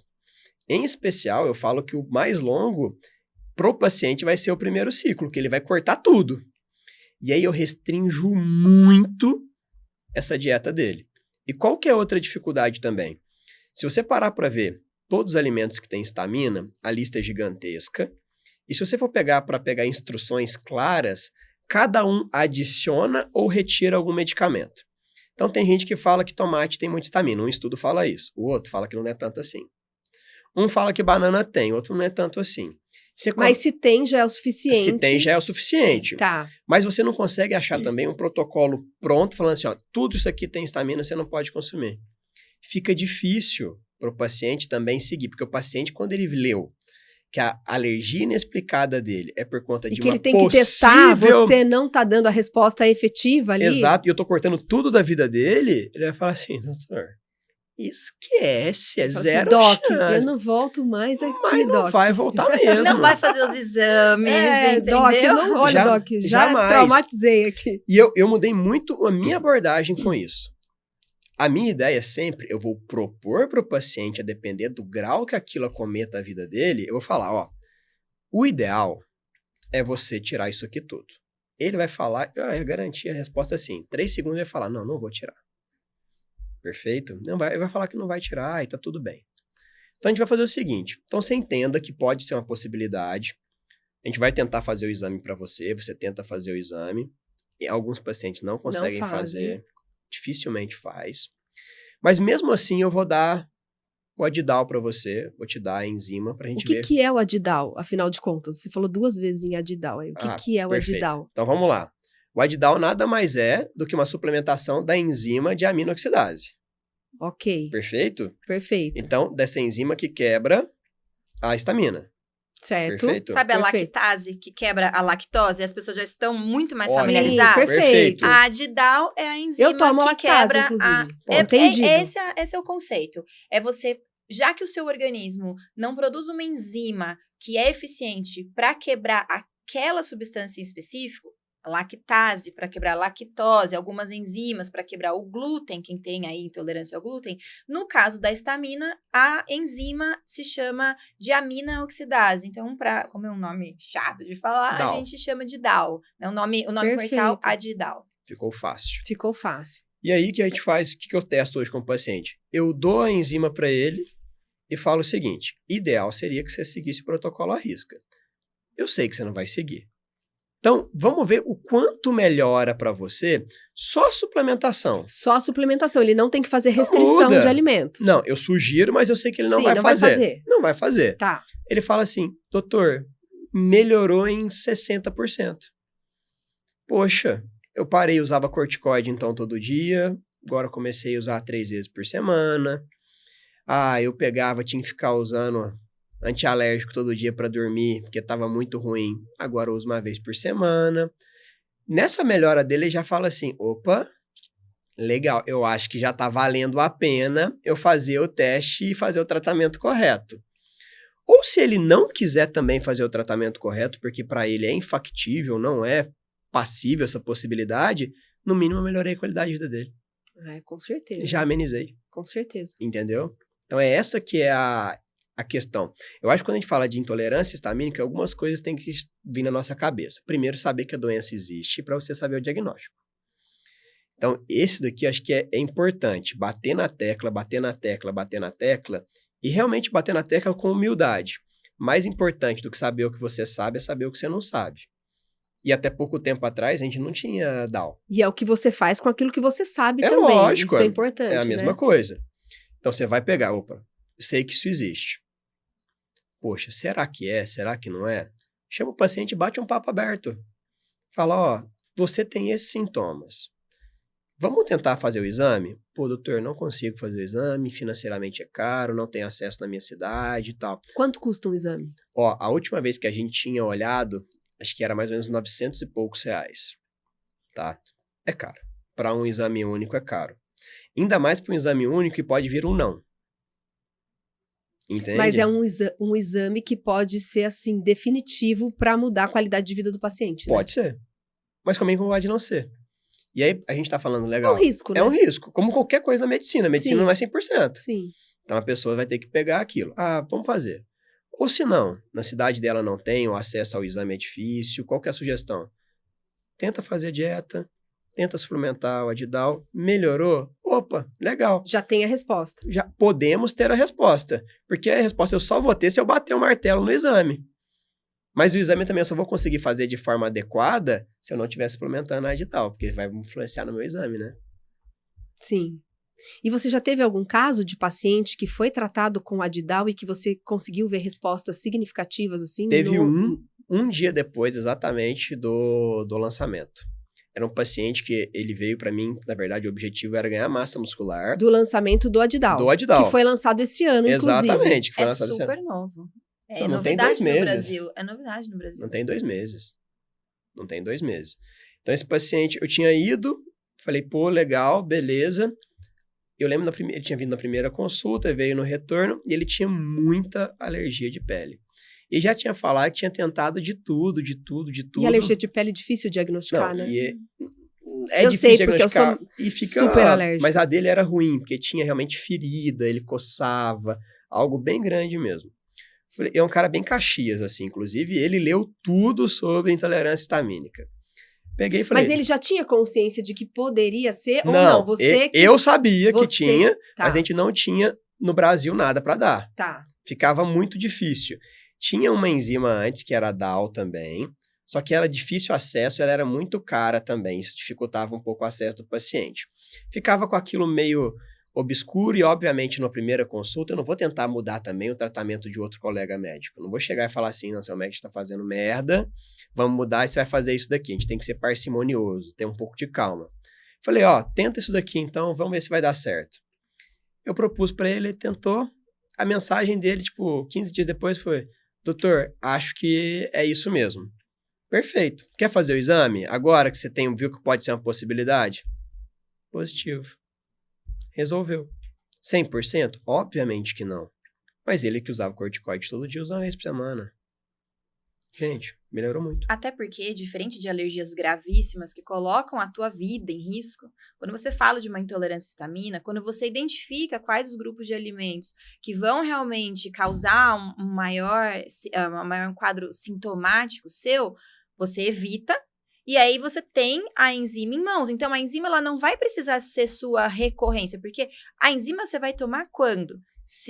Em especial, eu falo que o mais longo pro paciente vai ser o primeiro ciclo, que ele vai cortar tudo. E aí eu restringo muito essa dieta dele. E qual que é outra dificuldade também? Se você parar para ver todos os alimentos que têm histamina, a lista é gigantesca. E se você for pegar instruções claras, cada um adiciona ou retira algum medicamento. Então tem gente que fala que tomate tem muita histamina. Um estudo fala isso. O outro fala que não é tanto assim. Um fala que banana tem, outro não é tanto assim. Mas se tem, já é o suficiente. Se tem, já é o suficiente. Tá. Mas você não consegue achar também um protocolo pronto, falando assim, ó, tudo isso aqui tem histamina, você não pode consumir. Fica difícil para o paciente também seguir, porque o paciente, quando ele leu que a alergia inexplicada dele é por conta de uma possível... E que ele tem que testar, você não tá dando a resposta efetiva ali. Exato, e eu tô cortando tudo da vida dele, ele vai falar assim, doutor... Esquece, é zero Doc, chance. eu não volto mais aqui, Mas não Doc. vai voltar mesmo. Não vai fazer os exames, entendeu? Doc, não, olha, Doc, já traumatizei aqui. E eu mudei muito a minha abordagem com isso. A minha ideia sempre, eu vou propor para o paciente, a depender do grau que aquilo acometa a vida dele, eu vou falar, ó, o ideal é você tirar isso aqui tudo. Ele vai falar, eu garanti a resposta assim, 3 segundos ele vai falar, não vou tirar. Perfeito? Ele vai falar que não vai tirar e tá tudo bem. Então a gente vai fazer o seguinte, então você entenda que pode ser uma possibilidade, a gente vai tentar fazer o exame para você tenta fazer o exame, e alguns pacientes não conseguem fazer, dificilmente faz, mas mesmo assim eu vou dar o Adidal para você, vou te dar a enzima pra gente ver. O que é o Adidal, afinal de contas? Você falou 2 vezes em Adidal, o que é o Adidal? Então vamos lá. O Adidal nada mais é do que uma suplementação da enzima de aminoxidase. Ok. Perfeito? Perfeito. Então, dessa enzima que quebra a histamina. Certo. Perfeito? Sabe a lactase que quebra a lactose? As pessoas já estão muito mais familiarizadas. Perfeito. A Adidal é a enzima Eu tomo que lactase, quebra entendido. Esse é o conceito. É você, já que o seu organismo não produz uma enzima que é eficiente para quebrar aquela substância em específico, lactase para quebrar a lactose, algumas enzimas para quebrar o glúten, quem tem aí intolerância ao glúten. No caso da histamina, a enzima se chama diamina oxidase. Então, como é um nome chato de falar, DAO. a gente chama de DAO. Né? O nome comercial é Adidal. Ficou fácil. Ficou fácil. E aí, o que a gente faz? O que eu testo hoje com o paciente? Eu dou a enzima para ele e falo o seguinte, ideal seria que você seguisse o protocolo à risca. Eu sei que você não vai seguir. Então, vamos ver o quanto melhora para você só a suplementação. Só a suplementação, ele não tem que fazer restrição de alimento. Não, eu sugiro, mas eu sei que ele não Sim, vai não fazer. vai fazer. Não vai fazer. Tá. Ele fala assim, doutor, melhorou em 60%. Poxa, eu parei, usava corticoide então todo dia, agora comecei a usar 3 vezes por semana. Eu pegava, tinha que ficar usando antialérgico todo dia para dormir, porque estava muito ruim. Agora eu uso uma vez por semana. Nessa melhora dele, ele já fala assim, opa, legal, eu acho que já está valendo a pena eu fazer o teste e fazer o tratamento correto. Ou se ele não quiser também fazer o tratamento correto, porque para ele é infactível, não é passível essa possibilidade, no mínimo eu melhorei a qualidade de vida dele. Com certeza. Já amenizei. Com certeza. Entendeu? Então é essa que é a questão. Eu acho que quando a gente fala de intolerância histamínica, algumas coisas têm que vir na nossa cabeça. Primeiro, saber que a doença existe para você saber o diagnóstico. Então, esse daqui acho que é importante. Bater na tecla, bater na tecla, bater na tecla e realmente bater na tecla com humildade. Mais importante do que saber o que você sabe é saber o que você não sabe. E até pouco tempo atrás, a gente não tinha DAO. E é o que você faz com aquilo que você sabe É também. lógico. Isso é importante, É a mesma coisa. Então, você vai pegar, opa, sei que isso existe. Poxa, será que é? Será que não é? Chama o paciente e bate um papo aberto. Fala, você tem esses sintomas. Vamos tentar fazer o exame? Pô, doutor, não consigo fazer o exame, financeiramente é caro, não tenho acesso na minha cidade e tal. Quanto custa um exame? A última vez que a gente tinha olhado, acho que era mais ou menos 900 e poucos reais, tá? É caro. Para um exame único é caro. Ainda mais para um exame único que pode vir um não. Entende? Mas é um exame que pode ser, assim, definitivo para mudar a qualidade de vida do paciente, né? Pode ser. Mas também pode não ser. E aí, a gente tá falando legal. É um risco, né? É um risco. Como qualquer coisa na medicina. A medicina Sim. não é 100%. Sim. Então, a pessoa vai ter que pegar aquilo. Vamos fazer. Ou se não, na cidade dela não tem, o acesso ao exame é difícil, qual que é a sugestão? Tenta fazer a dieta, tenta suplementar o Adidal, melhorou? Opa, legal. Já tem a resposta. Já podemos ter a resposta. Porque a resposta eu só vou ter se eu bater o martelo no exame. Mas o exame também eu só vou conseguir fazer de forma adequada se eu não estiver suplementando a Adidal, porque vai influenciar no meu exame, né? Sim. E você já teve algum caso de paciente que foi tratado com Adidal e que você conseguiu ver respostas significativas, assim? Teve um dia depois, exatamente, do lançamento. Era um paciente que ele veio para mim, na verdade, o objetivo era ganhar massa muscular. Do lançamento do Adidal. Do Adidal. Que foi lançado esse ano, inclusive. Exatamente. Que foi É lançado esse ano. super novo. É Não tem novidade 2 meses. no Brasil. É novidade no Brasil. Não tem 2 meses. Não tem 2 meses. Então, esse paciente, eu tinha ido, falei, pô, legal, beleza. Eu lembro, ele tinha vindo na primeira consulta, veio no retorno, e ele tinha muita alergia de pele. E já tinha falado que tinha tentado de tudo. E alergia de pele é difícil diagnosticar, Não, né? É eu difícil sei, porque eu diagnosticar sou e fica, super alérgica. Mas a dele era ruim, porque tinha realmente ferida, ele coçava, algo bem grande mesmo. É um cara bem Caxias, assim, inclusive ele leu tudo sobre intolerância histamínica. Peguei e falei... Mas ele já tinha consciência de que poderia ser ou não? Eu sabia que tinha, Tá. mas a gente não tinha no Brasil nada para dar. Tá. Ficava muito difícil. Tinha uma enzima antes, que era a DAO também, só que era difícil acesso, ela era muito cara também, isso dificultava um pouco o acesso do paciente. Ficava com aquilo meio obscuro e, obviamente, na primeira consulta, eu não vou tentar mudar também o tratamento de outro colega médico. Não vou chegar e falar assim, não, seu médico está fazendo merda, vamos mudar e você vai fazer isso daqui. A gente tem que ser parcimonioso, ter um pouco de calma. Falei, tenta isso daqui então, vamos ver se vai dar certo. Eu propus para ele, ele tentou. A mensagem dele, 15 dias depois foi, doutor, acho que é isso mesmo. Perfeito. Quer fazer o exame? Agora que você viu que pode ser uma possibilidade? Positivo. Resolveu. 100%? Obviamente que não. Mas ele que usava corticoide todo dia, usava uma vez por semana. Gente, Melhorou muito. Até porque, diferente de alergias gravíssimas que colocam a tua vida em risco, quando você fala de uma intolerância à histamina, quando você identifica quais os grupos de alimentos que vão realmente causar um maior quadro sintomático seu, você evita. E aí você tem a enzima em mãos. Então, a enzima ela não vai precisar ser sua recorrência, porque a enzima você vai tomar quando?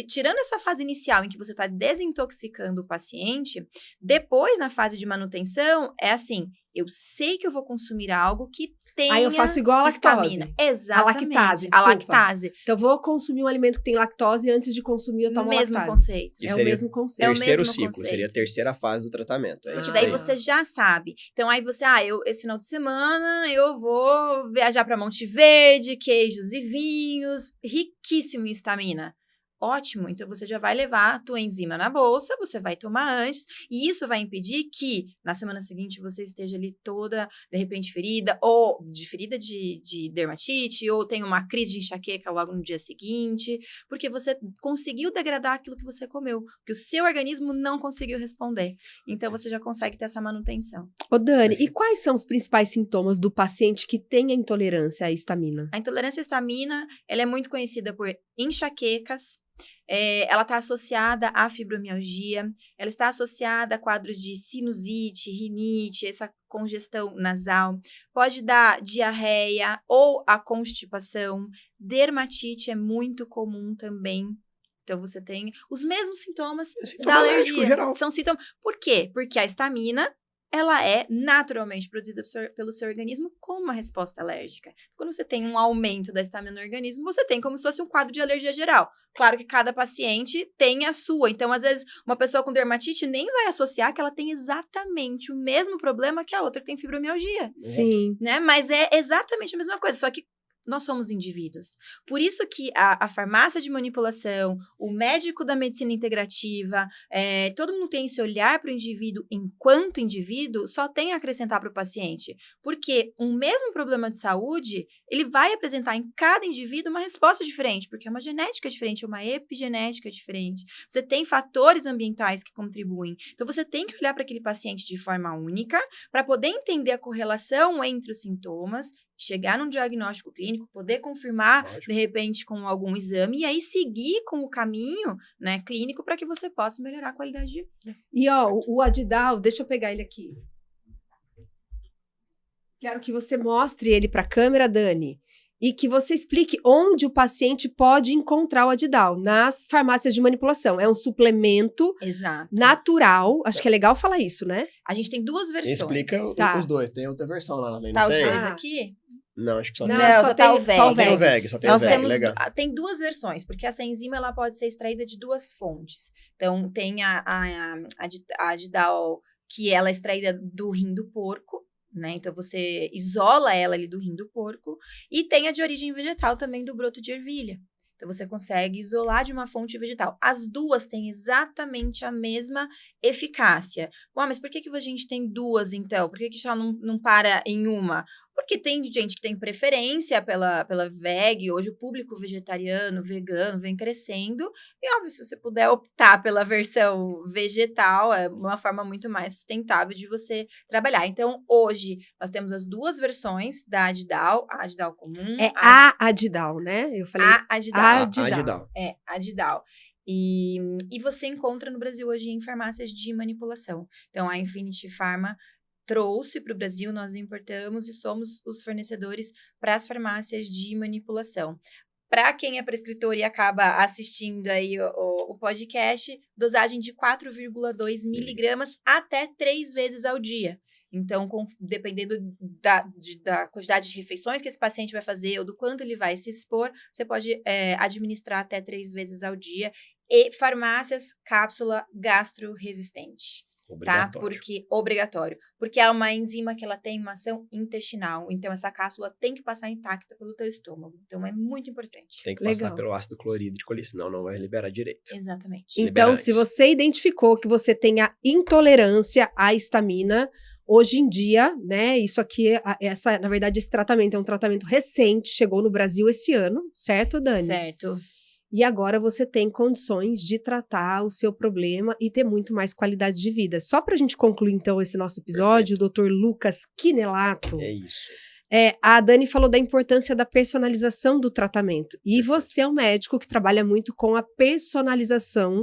Tirando essa fase inicial em que você está desintoxicando o paciente, depois na fase de manutenção, é assim, eu sei que eu vou consumir algo que tenha Aí eu faço igual a lactose. histamina. Exatamente. A A lactase. Então, eu vou consumir um alimento que tem lactose e antes de consumir eu tomo Mesmo lactase. conceito. E É o seria mesmo conceito. Terceiro mesmo ciclo, conceito. seria a terceira fase do tratamento. É Porque isso daí aí. você já sabe. Então, aí você, esse final de semana eu vou viajar para Monte Verde, queijos e vinhos, riquíssimo em histamina. Ótimo, então você já vai levar a tua enzima na bolsa, você vai tomar antes, e isso vai impedir que na semana seguinte você esteja ali toda, de repente, ferida, ou de dermatite, ou tenha uma crise de enxaqueca logo no dia seguinte, porque você conseguiu degradar aquilo que você comeu, que o seu organismo não conseguiu responder. Então, você já consegue ter essa manutenção. Ô, Dani, e Perfeito. quais são os principais sintomas do paciente que tem a intolerância à histamina? A intolerância à histamina, ela é muito conhecida por enxaquecas, ela está associada à fibromialgia, ela está associada a quadros de sinusite, rinite, essa congestão nasal, pode dar diarreia ou a constipação, dermatite é muito comum também. Então, você tem os mesmos sintomas Sintoma da alérgico alergia. geral. São sintomas. Por quê? Porque a histamina, ela é naturalmente produzida pelo seu organismo como uma resposta alérgica. Quando você tem um aumento da histamina no organismo, você tem como se fosse um quadro de alergia geral. Claro que cada paciente tem a sua. Então, às vezes, uma pessoa com dermatite nem vai associar que ela tem exatamente o mesmo problema que a outra que tem fibromialgia, Sim. né? Mas é exatamente a mesma coisa, só que nós somos indivíduos. Por isso que a farmácia de manipulação, o médico da medicina integrativa, todo mundo tem esse olhar para o indivíduo enquanto indivíduo, só tem a acrescentar para o paciente. Porque um mesmo problema de saúde, ele vai apresentar em cada indivíduo uma resposta diferente, porque é uma genética diferente, é uma epigenética diferente. Você tem fatores ambientais que contribuem. Então, você tem que olhar para aquele paciente de forma única, para poder entender a correlação entre os sintomas, chegar num diagnóstico clínico, poder confirmar, Lógico. de repente, com algum exame, e aí seguir com o caminho, né, clínico para que você possa melhorar a qualidade de vida. E, ó, o Adidal, deixa eu pegar ele aqui. Quero que você mostre ele para a câmera, Dani, e que você explique onde o paciente pode encontrar o Adidal, nas farmácias de manipulação. É um suplemento Exato. natural, acho que é legal falar isso, né? A gente tem duas versões. Explica Tá. os dois. Tem outra versão lá, não Tá os tem? dois Ah. aqui? Não, acho que só Não, tem. só tá o só VEG. o Tem o VEG. VEG, só tem Nós o VEG, temos, legal. tem duas versões, porque essa enzima ela pode ser extraída de duas fontes. Então, tem a Adidal, que ela é extraída do rim do porco, né? Então, você isola ela ali do rim do porco. E tem a de origem vegetal também, do broto de ervilha. Então, você consegue isolar de uma fonte vegetal. As duas têm exatamente a mesma eficácia. Mas por que a gente tem duas, então? Por que só não para em uma? Porque tem gente que tem preferência pela VEG, hoje o público vegetariano, vegano, vem crescendo. E, óbvio, se você puder optar pela versão vegetal, é uma forma muito mais sustentável de você trabalhar. Então, hoje, nós temos as duas versões da Adidal, a Adidal comum. É a Adidal, né? Eu falei a Adidal. Adidal. É, Adidal. E você encontra no Brasil hoje em farmácias de manipulação. Então, a Infinity Pharma trouxe para o Brasil, nós importamos e somos os fornecedores para as farmácias de manipulação. Para quem é prescritor e acaba assistindo aí o podcast, dosagem de 4,2 miligramas até 3 vezes ao dia. Então, dependendo da quantidade de refeições que esse paciente vai fazer ou do quanto ele vai se expor, você pode administrar até 3 vezes ao dia. E farmácias, cápsula gastro-resistente. Obrigatório. Tá? Obrigatório. Porque é uma enzima que ela tem uma ação intestinal. Então, essa cápsula tem que passar intacta pelo teu estômago. Então, é muito importante. Tem que Legal. passar pelo ácido clorídrico ali, senão não vai liberar direito. Exatamente. Então, Liberantes. se você identificou que você tem a intolerância à histamina, hoje em dia, né, isso aqui, na verdade, esse tratamento é um tratamento recente, chegou no Brasil esse ano, certo, Dani? Certo. e agora você tem condições de tratar o seu problema e ter muito mais qualidade de vida. Só para a gente concluir, então, esse nosso episódio, o Dr. Lucas Quinelato. É isso. A Dani falou da importância da personalização do tratamento. E você é um médico que trabalha muito com a personalização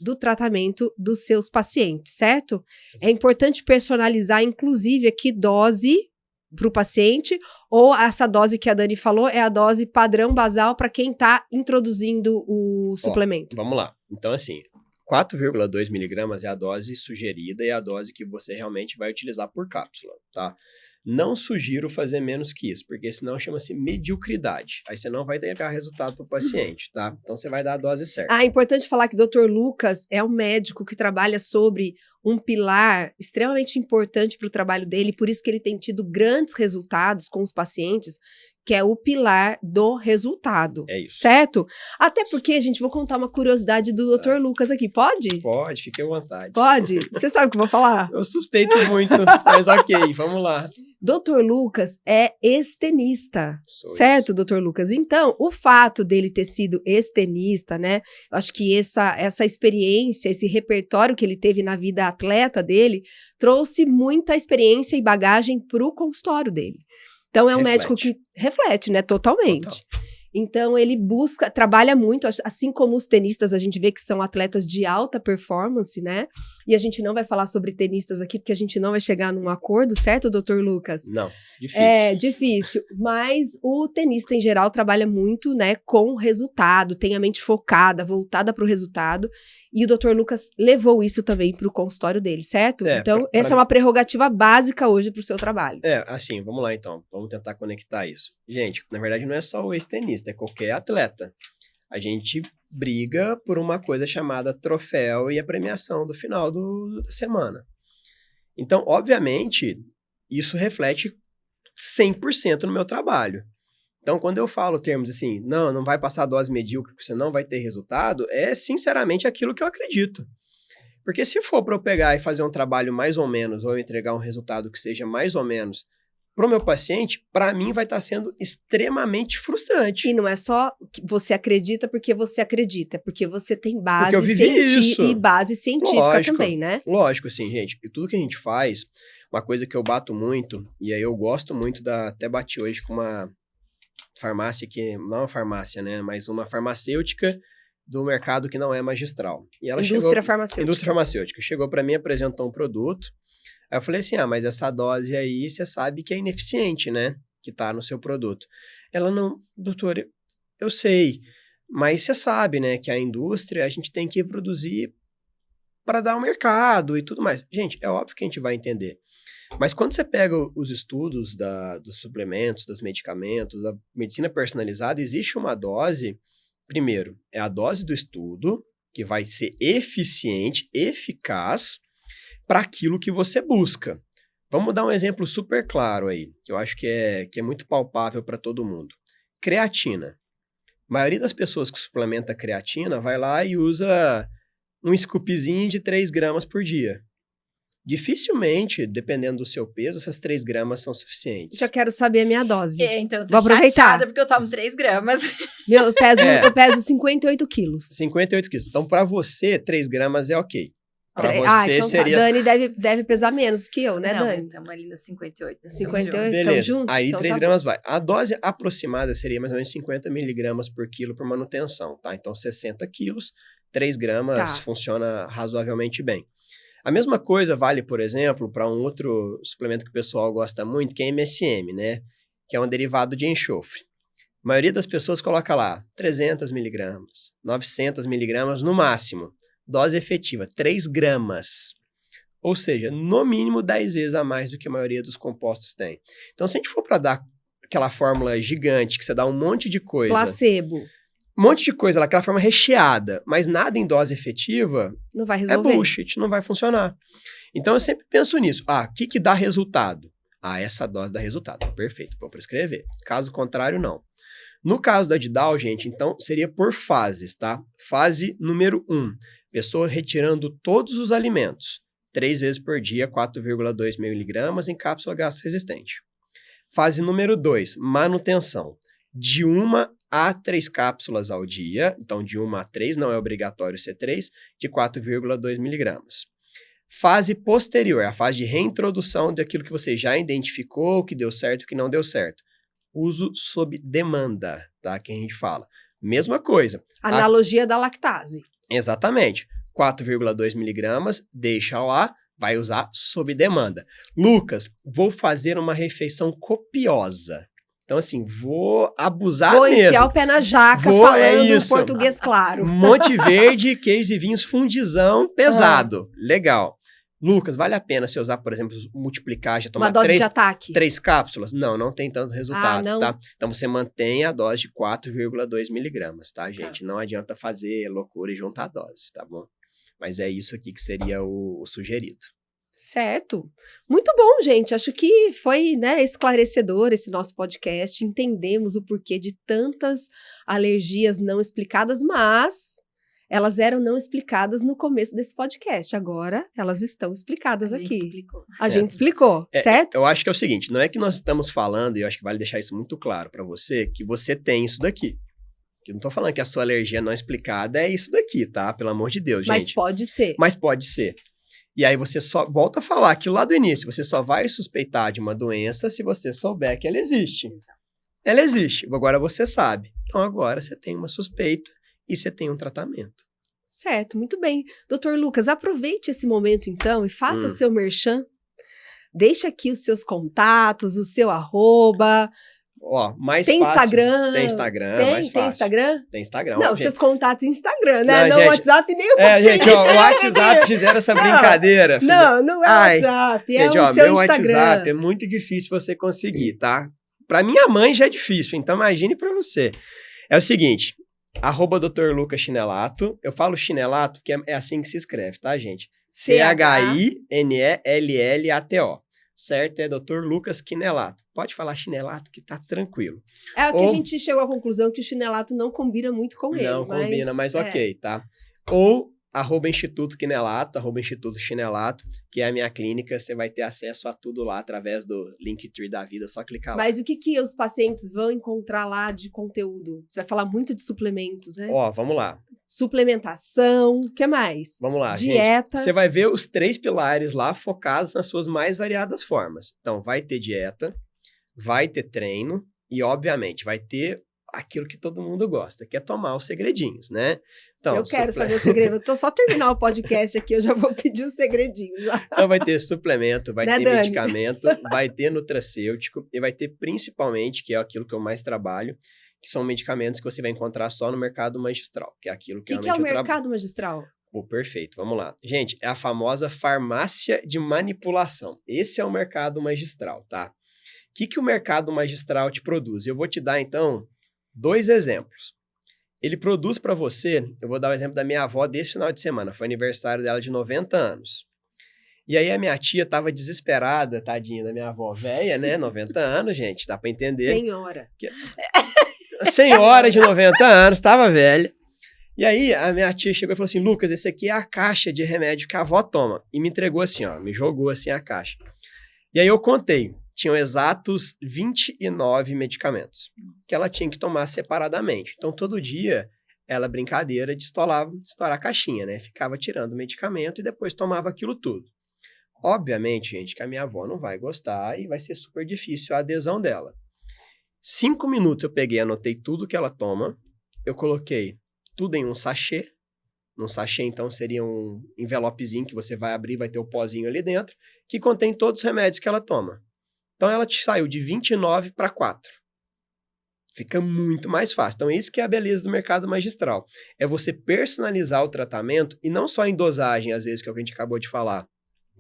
do tratamento dos seus pacientes, certo? É importante personalizar, inclusive, aqui dose para o paciente, ou essa dose que a Dani falou é a dose padrão basal para quem está introduzindo o suplemento. Vamos lá. Então, assim, 4,2 miligramas é a dose sugerida e é a dose que você realmente vai utilizar por cápsula, tá? Não sugiro fazer menos que isso, porque senão chama-se mediocridade. Aí você não vai dar resultado para o paciente, tá? Então você vai dar a dose certa. É importante falar que o Dr. Lucas é um médico que trabalha sobre um pilar extremamente importante para o trabalho dele, por isso que ele tem tido grandes resultados com os pacientes, que é o pilar do resultado. É isso. Certo? Até porque, gente, vou contar uma curiosidade do Dr. Lucas aqui. Pode? Pode, fique à vontade. Pode? Você sabe o que eu vou falar? Eu suspeito muito, mas ok, vamos lá. Dr. Lucas é estenista, Sou certo, Dr. Lucas? Então, o fato dele ter sido estenista, né? Eu acho que essa experiência, esse repertório que ele teve na vida atleta dele, trouxe muita experiência e bagagem para o consultório dele. Então, é um médico que reflete, né? Totalmente. Total. Então, ele trabalha muito, assim como os tenistas, a gente vê que são atletas de alta performance, né? E a gente não vai falar sobre tenistas aqui, porque a gente não vai chegar num acordo, certo, Dr. Lucas? Não, difícil. É, difícil. Mas o tenista, em geral, trabalha muito, né, com resultado, tem a mente focada, voltada para o resultado. E o Dr. Lucas levou isso também para o consultório dele, certo? Então, essa é uma prerrogativa básica hoje para o seu trabalho. Assim, vamos lá então. Vamos tentar conectar isso. Gente, na verdade não é só o ex-tenista, é qualquer atleta. A gente briga por uma coisa chamada troféu e a premiação do final da semana. Então, obviamente, isso reflete 100% no meu trabalho. Então, quando eu falo termos assim, não vai passar a dose medíocre porque você não vai ter resultado, é sinceramente aquilo que eu acredito. Porque se for para eu pegar e fazer um trabalho mais ou menos, ou eu entregar um resultado que seja mais ou menos para o meu paciente, para mim vai estar sendo extremamente frustrante. E não é só que você acredita porque você acredita, porque você tem base e base científica também, né? Lógico, assim, gente, e tudo que a gente faz, uma coisa que eu bato muito, e aí eu gosto muito até bati hoje com uma farmácia que, não uma farmácia, né, mas uma farmacêutica do mercado que não é magistral. E ela Indústria farmacêutica. Chegou para mim, apresentou um produto. Aí eu falei assim, mas essa dose aí, você sabe que é ineficiente, né? Que tá no seu produto. Ela, não, doutor, eu sei, mas você sabe, né, que a indústria, a gente tem que produzir para dar ao mercado e tudo mais. Gente, é óbvio que a gente vai entender. Mas quando você pega os estudos dos suplementos, dos medicamentos, da medicina personalizada, existe uma dose, primeiro, é a dose do estudo, que vai ser eficiente, eficaz, para aquilo que você busca. Vamos dar um exemplo super claro aí, que eu acho que é muito palpável para todo mundo. Creatina. A maioria das pessoas que suplementa creatina vai lá e usa um scoopzinho de 3 gramas por dia. Dificilmente, dependendo do seu peso, essas 3 gramas são suficientes. Já quero saber a minha dose. Então, eu tô chateada porque eu tomo 3 gramas. Eu peso 58 quilos. 58 quilos. Então, para você, 3 gramas é ok. Para você então seria... A Dani deve pesar menos que eu, né, não, Dani? Estamos ali nos 58. 58, beleza. Junto? Aí então 3 gramas vai. A dose aproximada seria mais ou menos 50 miligramas por quilo por manutenção, tá? Então, 60 quilos, 3 gramas funciona razoavelmente bem. A mesma coisa vale, por exemplo, para um outro suplemento que o pessoal gosta muito, que é MSM, né? Que é um derivado de enxofre. A maioria das pessoas coloca lá 300 miligramas, 900 miligramas no máximo. Dose efetiva, 3 gramas. Ou seja, no mínimo 10 vezes a mais do que a maioria dos compostos tem. Então, se a gente for para dar aquela fórmula gigante, que você dá um monte de coisa... Placebo. Um monte de coisa lá, aquela forma recheada, mas nada em dose efetiva... Não vai resolver. É bullshit, não vai funcionar. Então, eu sempre penso nisso. O que dá resultado? Essa dose dá resultado. Perfeito, vou prescrever. Caso contrário, não. No caso da Didal, gente, então, seria por fases, tá? Fase número 1. Pessoa retirando todos os alimentos. 3 vezes por dia, 4,2 miligramas em cápsula gastro-resistente. Fase número 2, manutenção. De 1 a 3 cápsulas ao dia, então de 1 a 3, não é obrigatório ser 3, de 4,2 miligramas. Fase posterior, a fase de reintrodução daquilo que você já identificou, o que deu certo, o que não deu certo. Uso sob demanda, tá? Que a gente fala. Mesma coisa. Analogia da lactase. Exatamente. 4,2 miligramas, deixa lá, vai usar sob demanda. Lucas, vou fazer uma refeição copiosa. Então, assim, vou abusar mesmo. Vou enfiar o pé na jaca, falando português claro. Monte Verde, queijos e vinhos, fundizão, pesado. Legal. Lucas, vale a pena você usar, por exemplo, multiplicar, já tomar uma dose de ataque? 3 cápsulas? Não tem tantos resultados, não? Tá? Então, você mantém a dose de 4,2 miligramas, tá, gente? Não adianta fazer loucura e juntar doses, tá bom? Mas é isso aqui que seria o sugerido. Certo. Muito bom, gente. Acho que foi, né, esclarecedor esse nosso podcast. Entendemos o porquê de tantas alergias não explicadas, mas elas eram não explicadas no começo desse podcast. Agora, elas estão explicadas aqui. A gente explicou, certo? Eu acho que é o seguinte, não é que nós estamos falando, e eu acho que vale deixar isso muito claro para você, que você tem isso daqui. Eu não tô falando que a sua alergia não explicada é isso daqui, tá? Pelo amor de Deus, gente. Mas pode ser. Mas pode ser. E aí você só volta a falar aquilo lá do início. Você só vai suspeitar de uma doença se você souber que ela existe. Ela existe. Agora você sabe. Então agora você tem uma suspeita e você tem um tratamento. Certo, muito bem. Dr. Lucas, aproveite esse momento então e faça seu merchan. Deixa aqui os seus contatos, o seu @. Ó, mais tem fácil. Instagram? Tem Instagram, tem, mais fácil. Tem Instagram? Tem Instagram. Não, gente. seus contatos em Instagram, né? Não, gente, WhatsApp nem o WhatsApp. Gente, ó, o WhatsApp fizeram essa brincadeira. Não é WhatsApp, é gente, o seu meu Instagram. WhatsApp é muito difícil você conseguir, tá? Pra minha mãe já é difícil, então imagine pra você. É o seguinte, @Dr. Lucas Chinelato. Eu falo chinelato porque é assim que se escreve, tá, gente? CHINELLATO. Certo? É Dr. Lucas Chinelato. Pode falar chinelato que tá tranquilo. É o que a gente chegou à conclusão que o chinelato não combina muito com ele. Não combina, mas ok, tá? Ou @Instituto Chinelato, @Instituto Chinelato, que é a minha clínica. Você vai ter acesso a tudo lá através do Linktree da vida, só clicar lá. Mas o que os pacientes vão encontrar lá de conteúdo? Você vai falar muito de suplementos, né? Ó, vamos lá. Suplementação, o que mais? Vamos lá, dieta. Gente. Você vai ver os 3 pilares lá focados nas suas mais variadas formas. Então, vai ter dieta, vai ter treino e, obviamente, vai ter aquilo que todo mundo gosta, que é tomar os segredinhos, né? Então, eu quero saber o segredo. Eu tô só terminar o podcast aqui, eu já vou pedir o segredinho. Já. Então, vai ter suplemento, vai ter Dani? medicamento, vai ter nutracêutico e vai ter principalmente, que é aquilo que eu mais trabalho, que são medicamentos que você vai encontrar só no mercado magistral, que é aquilo que realmente... O que é o mercado magistral? Perfeito, vamos lá. Gente, é a famosa farmácia de manipulação. Esse é o mercado magistral, tá? O que o mercado magistral te produz? Eu vou te dar, então, 2 exemplos. Ele produz para você, eu vou dar o exemplo da minha avó desse final de semana, foi aniversário dela de 90 anos. E aí a minha tia tava desesperada, tadinha da minha avó velha, né? 90 anos, gente, dá para entender. Senhora de 90 anos, tava velha. E aí a minha tia chegou e falou assim, Lucas, esse aqui é a caixa de remédio que a avó toma. E me entregou assim, ó, me jogou assim a caixa. E aí eu contei, tinham exatos 29 medicamentos que ela tinha que tomar separadamente. Então todo dia ela, brincadeira, de estourar a caixinha, né? Ficava tirando o medicamento e depois tomava aquilo tudo. Obviamente, gente, que a minha avó não vai gostar e vai ser super difícil a adesão dela. 5 minutos eu peguei, anotei tudo que ela toma, eu coloquei tudo em um sachê. Num sachê, então, seria um envelopezinho que você vai abrir, vai ter o pozinho ali dentro, que contém todos os remédios que ela toma. Então, ela saiu de 29 para 4. Fica muito mais fácil. Então, isso que é a beleza do mercado magistral. É você personalizar o tratamento, e não só em dosagem, às vezes, que é o que a gente acabou de falar,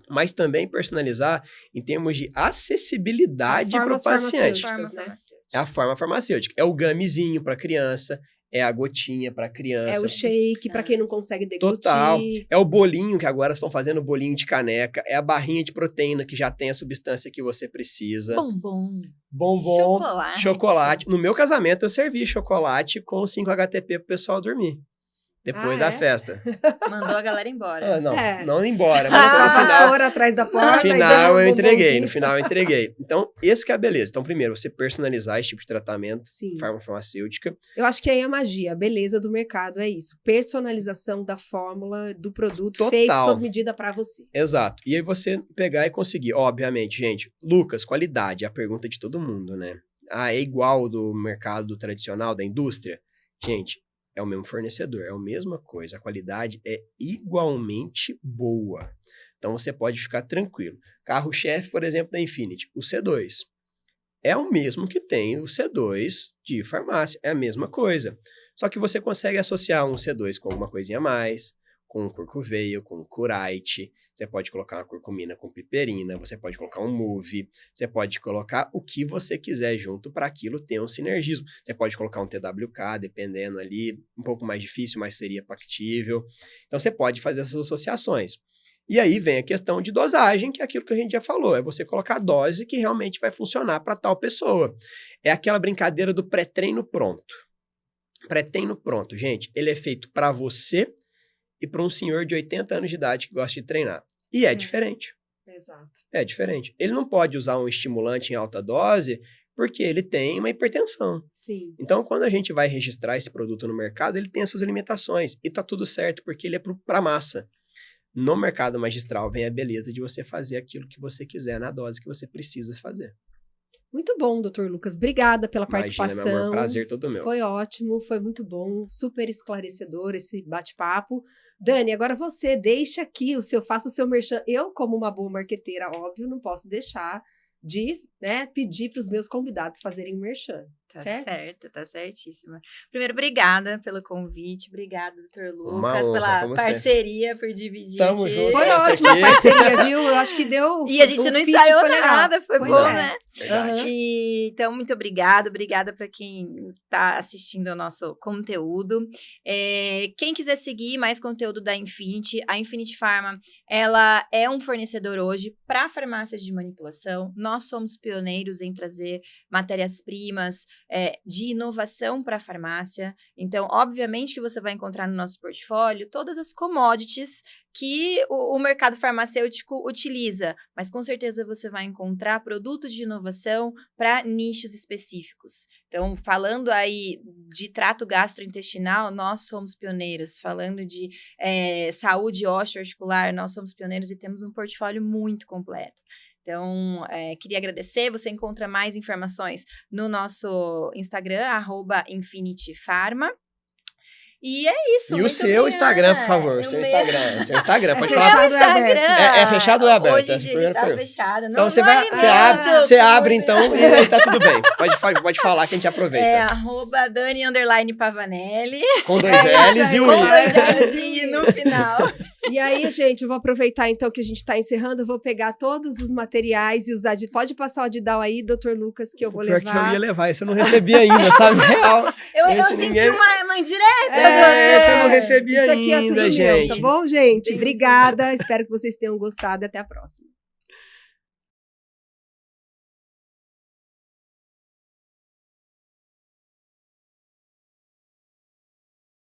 mas também personalizar em termos de acessibilidade para o paciente. Né? É a forma farmacêutica. É o gummezinho para criança, é a gotinha para criança. É o shake para quem não consegue deglutir. Total. É o bolinho, que agora estão fazendo bolinho de caneca. É a barrinha de proteína que já tem a substância que você precisa. Bombom. Chocolate. No meu casamento eu servi chocolate com 5-HTP pro pessoal dormir. Depois da festa. Mandou a galera embora. Não embora, mas A no final... professora atrás da porta. No final eu entreguei. Então, esse que é a beleza. Então, primeiro, você personalizar esse tipo de tratamento, farmacêutica. Eu acho que aí a magia, a beleza do mercado é isso. Personalização da fórmula, do produto feito sob medida para você. Exato. E aí você pegar e conseguir, obviamente, gente, Lucas, qualidade é a pergunta de todo mundo, né? É igual do mercado tradicional, da indústria? Gente, é o mesmo fornecedor, é a mesma coisa. A qualidade é igualmente boa. Então, você pode ficar tranquilo. Carro-chefe, por exemplo, da Infinity, o C2. É o mesmo que tem o C2 de farmácia. É a mesma coisa. Só que você consegue associar um C2 com alguma coisinha a mais, com curcuveio, com curite. Você pode colocar uma curcumina com piperina, você pode colocar um move, você pode colocar o que você quiser junto para aquilo ter um sinergismo. Você pode colocar um TWK, dependendo ali, um pouco mais difícil, mas seria factível. Então, você pode fazer essas associações. E aí vem a questão de dosagem, que é aquilo que a gente já falou, é você colocar a dose que realmente vai funcionar para tal pessoa. É aquela brincadeira do pré-treino pronto. Pré-treino pronto, gente, ele é feito para você e para um senhor de 80 anos de idade que gosta de treinar. E é diferente. Exato. É diferente. Ele não pode usar um estimulante em alta dose porque ele tem uma hipertensão. Sim. Então, quando a gente vai registrar esse produto no mercado, ele tem as suas limitações. E tá tudo certo, porque ele é para massa. No mercado magistral vem a beleza de você fazer aquilo que você quiser na dose que você precisa fazer. Muito bom, Dr. Lucas. Obrigada pela participação. Meu amor, prazer todo meu. Foi ótimo, foi muito bom, super esclarecedor esse bate-papo. Dani, agora você deixa aqui faça o seu merchan. Eu, como uma boa marqueteira, óbvio, não posso deixar de pedir para os meus convidados fazerem merchan. Tá certo, tá certíssima. Primeiro, obrigada pelo convite, obrigada, Dr. Lucas, pela parceria, por dividir. Tamo junto. Foi ótima a parceria, viu? Eu acho que deu. E a gente não ensaiou nada, foi bom, né? Verdade. Então, muito obrigada para quem está assistindo ao nosso conteúdo. Quem quiser seguir mais conteúdo da Infinity, a Infinity Pharma, ela é um fornecedor hoje para farmácias de manipulação. Nós somos pioneiros em trazer matérias-primas de inovação para a farmácia. Então, obviamente que você vai encontrar no nosso portfólio todas as commodities que o mercado farmacêutico utiliza, mas com certeza você vai encontrar produtos de inovação para nichos específicos. Então, falando aí de trato gastrointestinal, nós somos pioneiros. Falando de saúde osteoarticular, nós somos pioneiros e temos um portfólio muito completo. Então, queria agradecer. Você encontra mais informações no nosso Instagram, @infinitypharma. E é isso. E o seu Instagram, por favor. Seu Instagram, pode falar. Meu Instagram. É fechado ou é aberto? Hoje em dia ele está fechado. Então você abre então e aí tá tudo bem. Pode falar que a gente aproveita. @Dani_Pavanelli. Com 2 L's e o I. Com 2 L's e I no final. E aí, gente, eu vou aproveitar então que a gente está encerrando, eu vou pegar todos os materiais e usar pode passar o Adidal aí, Dr. Lucas, que eu vou levar. Pior que eu ia levar, esse eu não recebi ainda, sabe? Real. Eu senti uma indireta. Esse eu não recebi ainda, Isso aqui é tudo gente. meu, tá bom, gente? Obrigada, espero que vocês tenham gostado e até a próxima.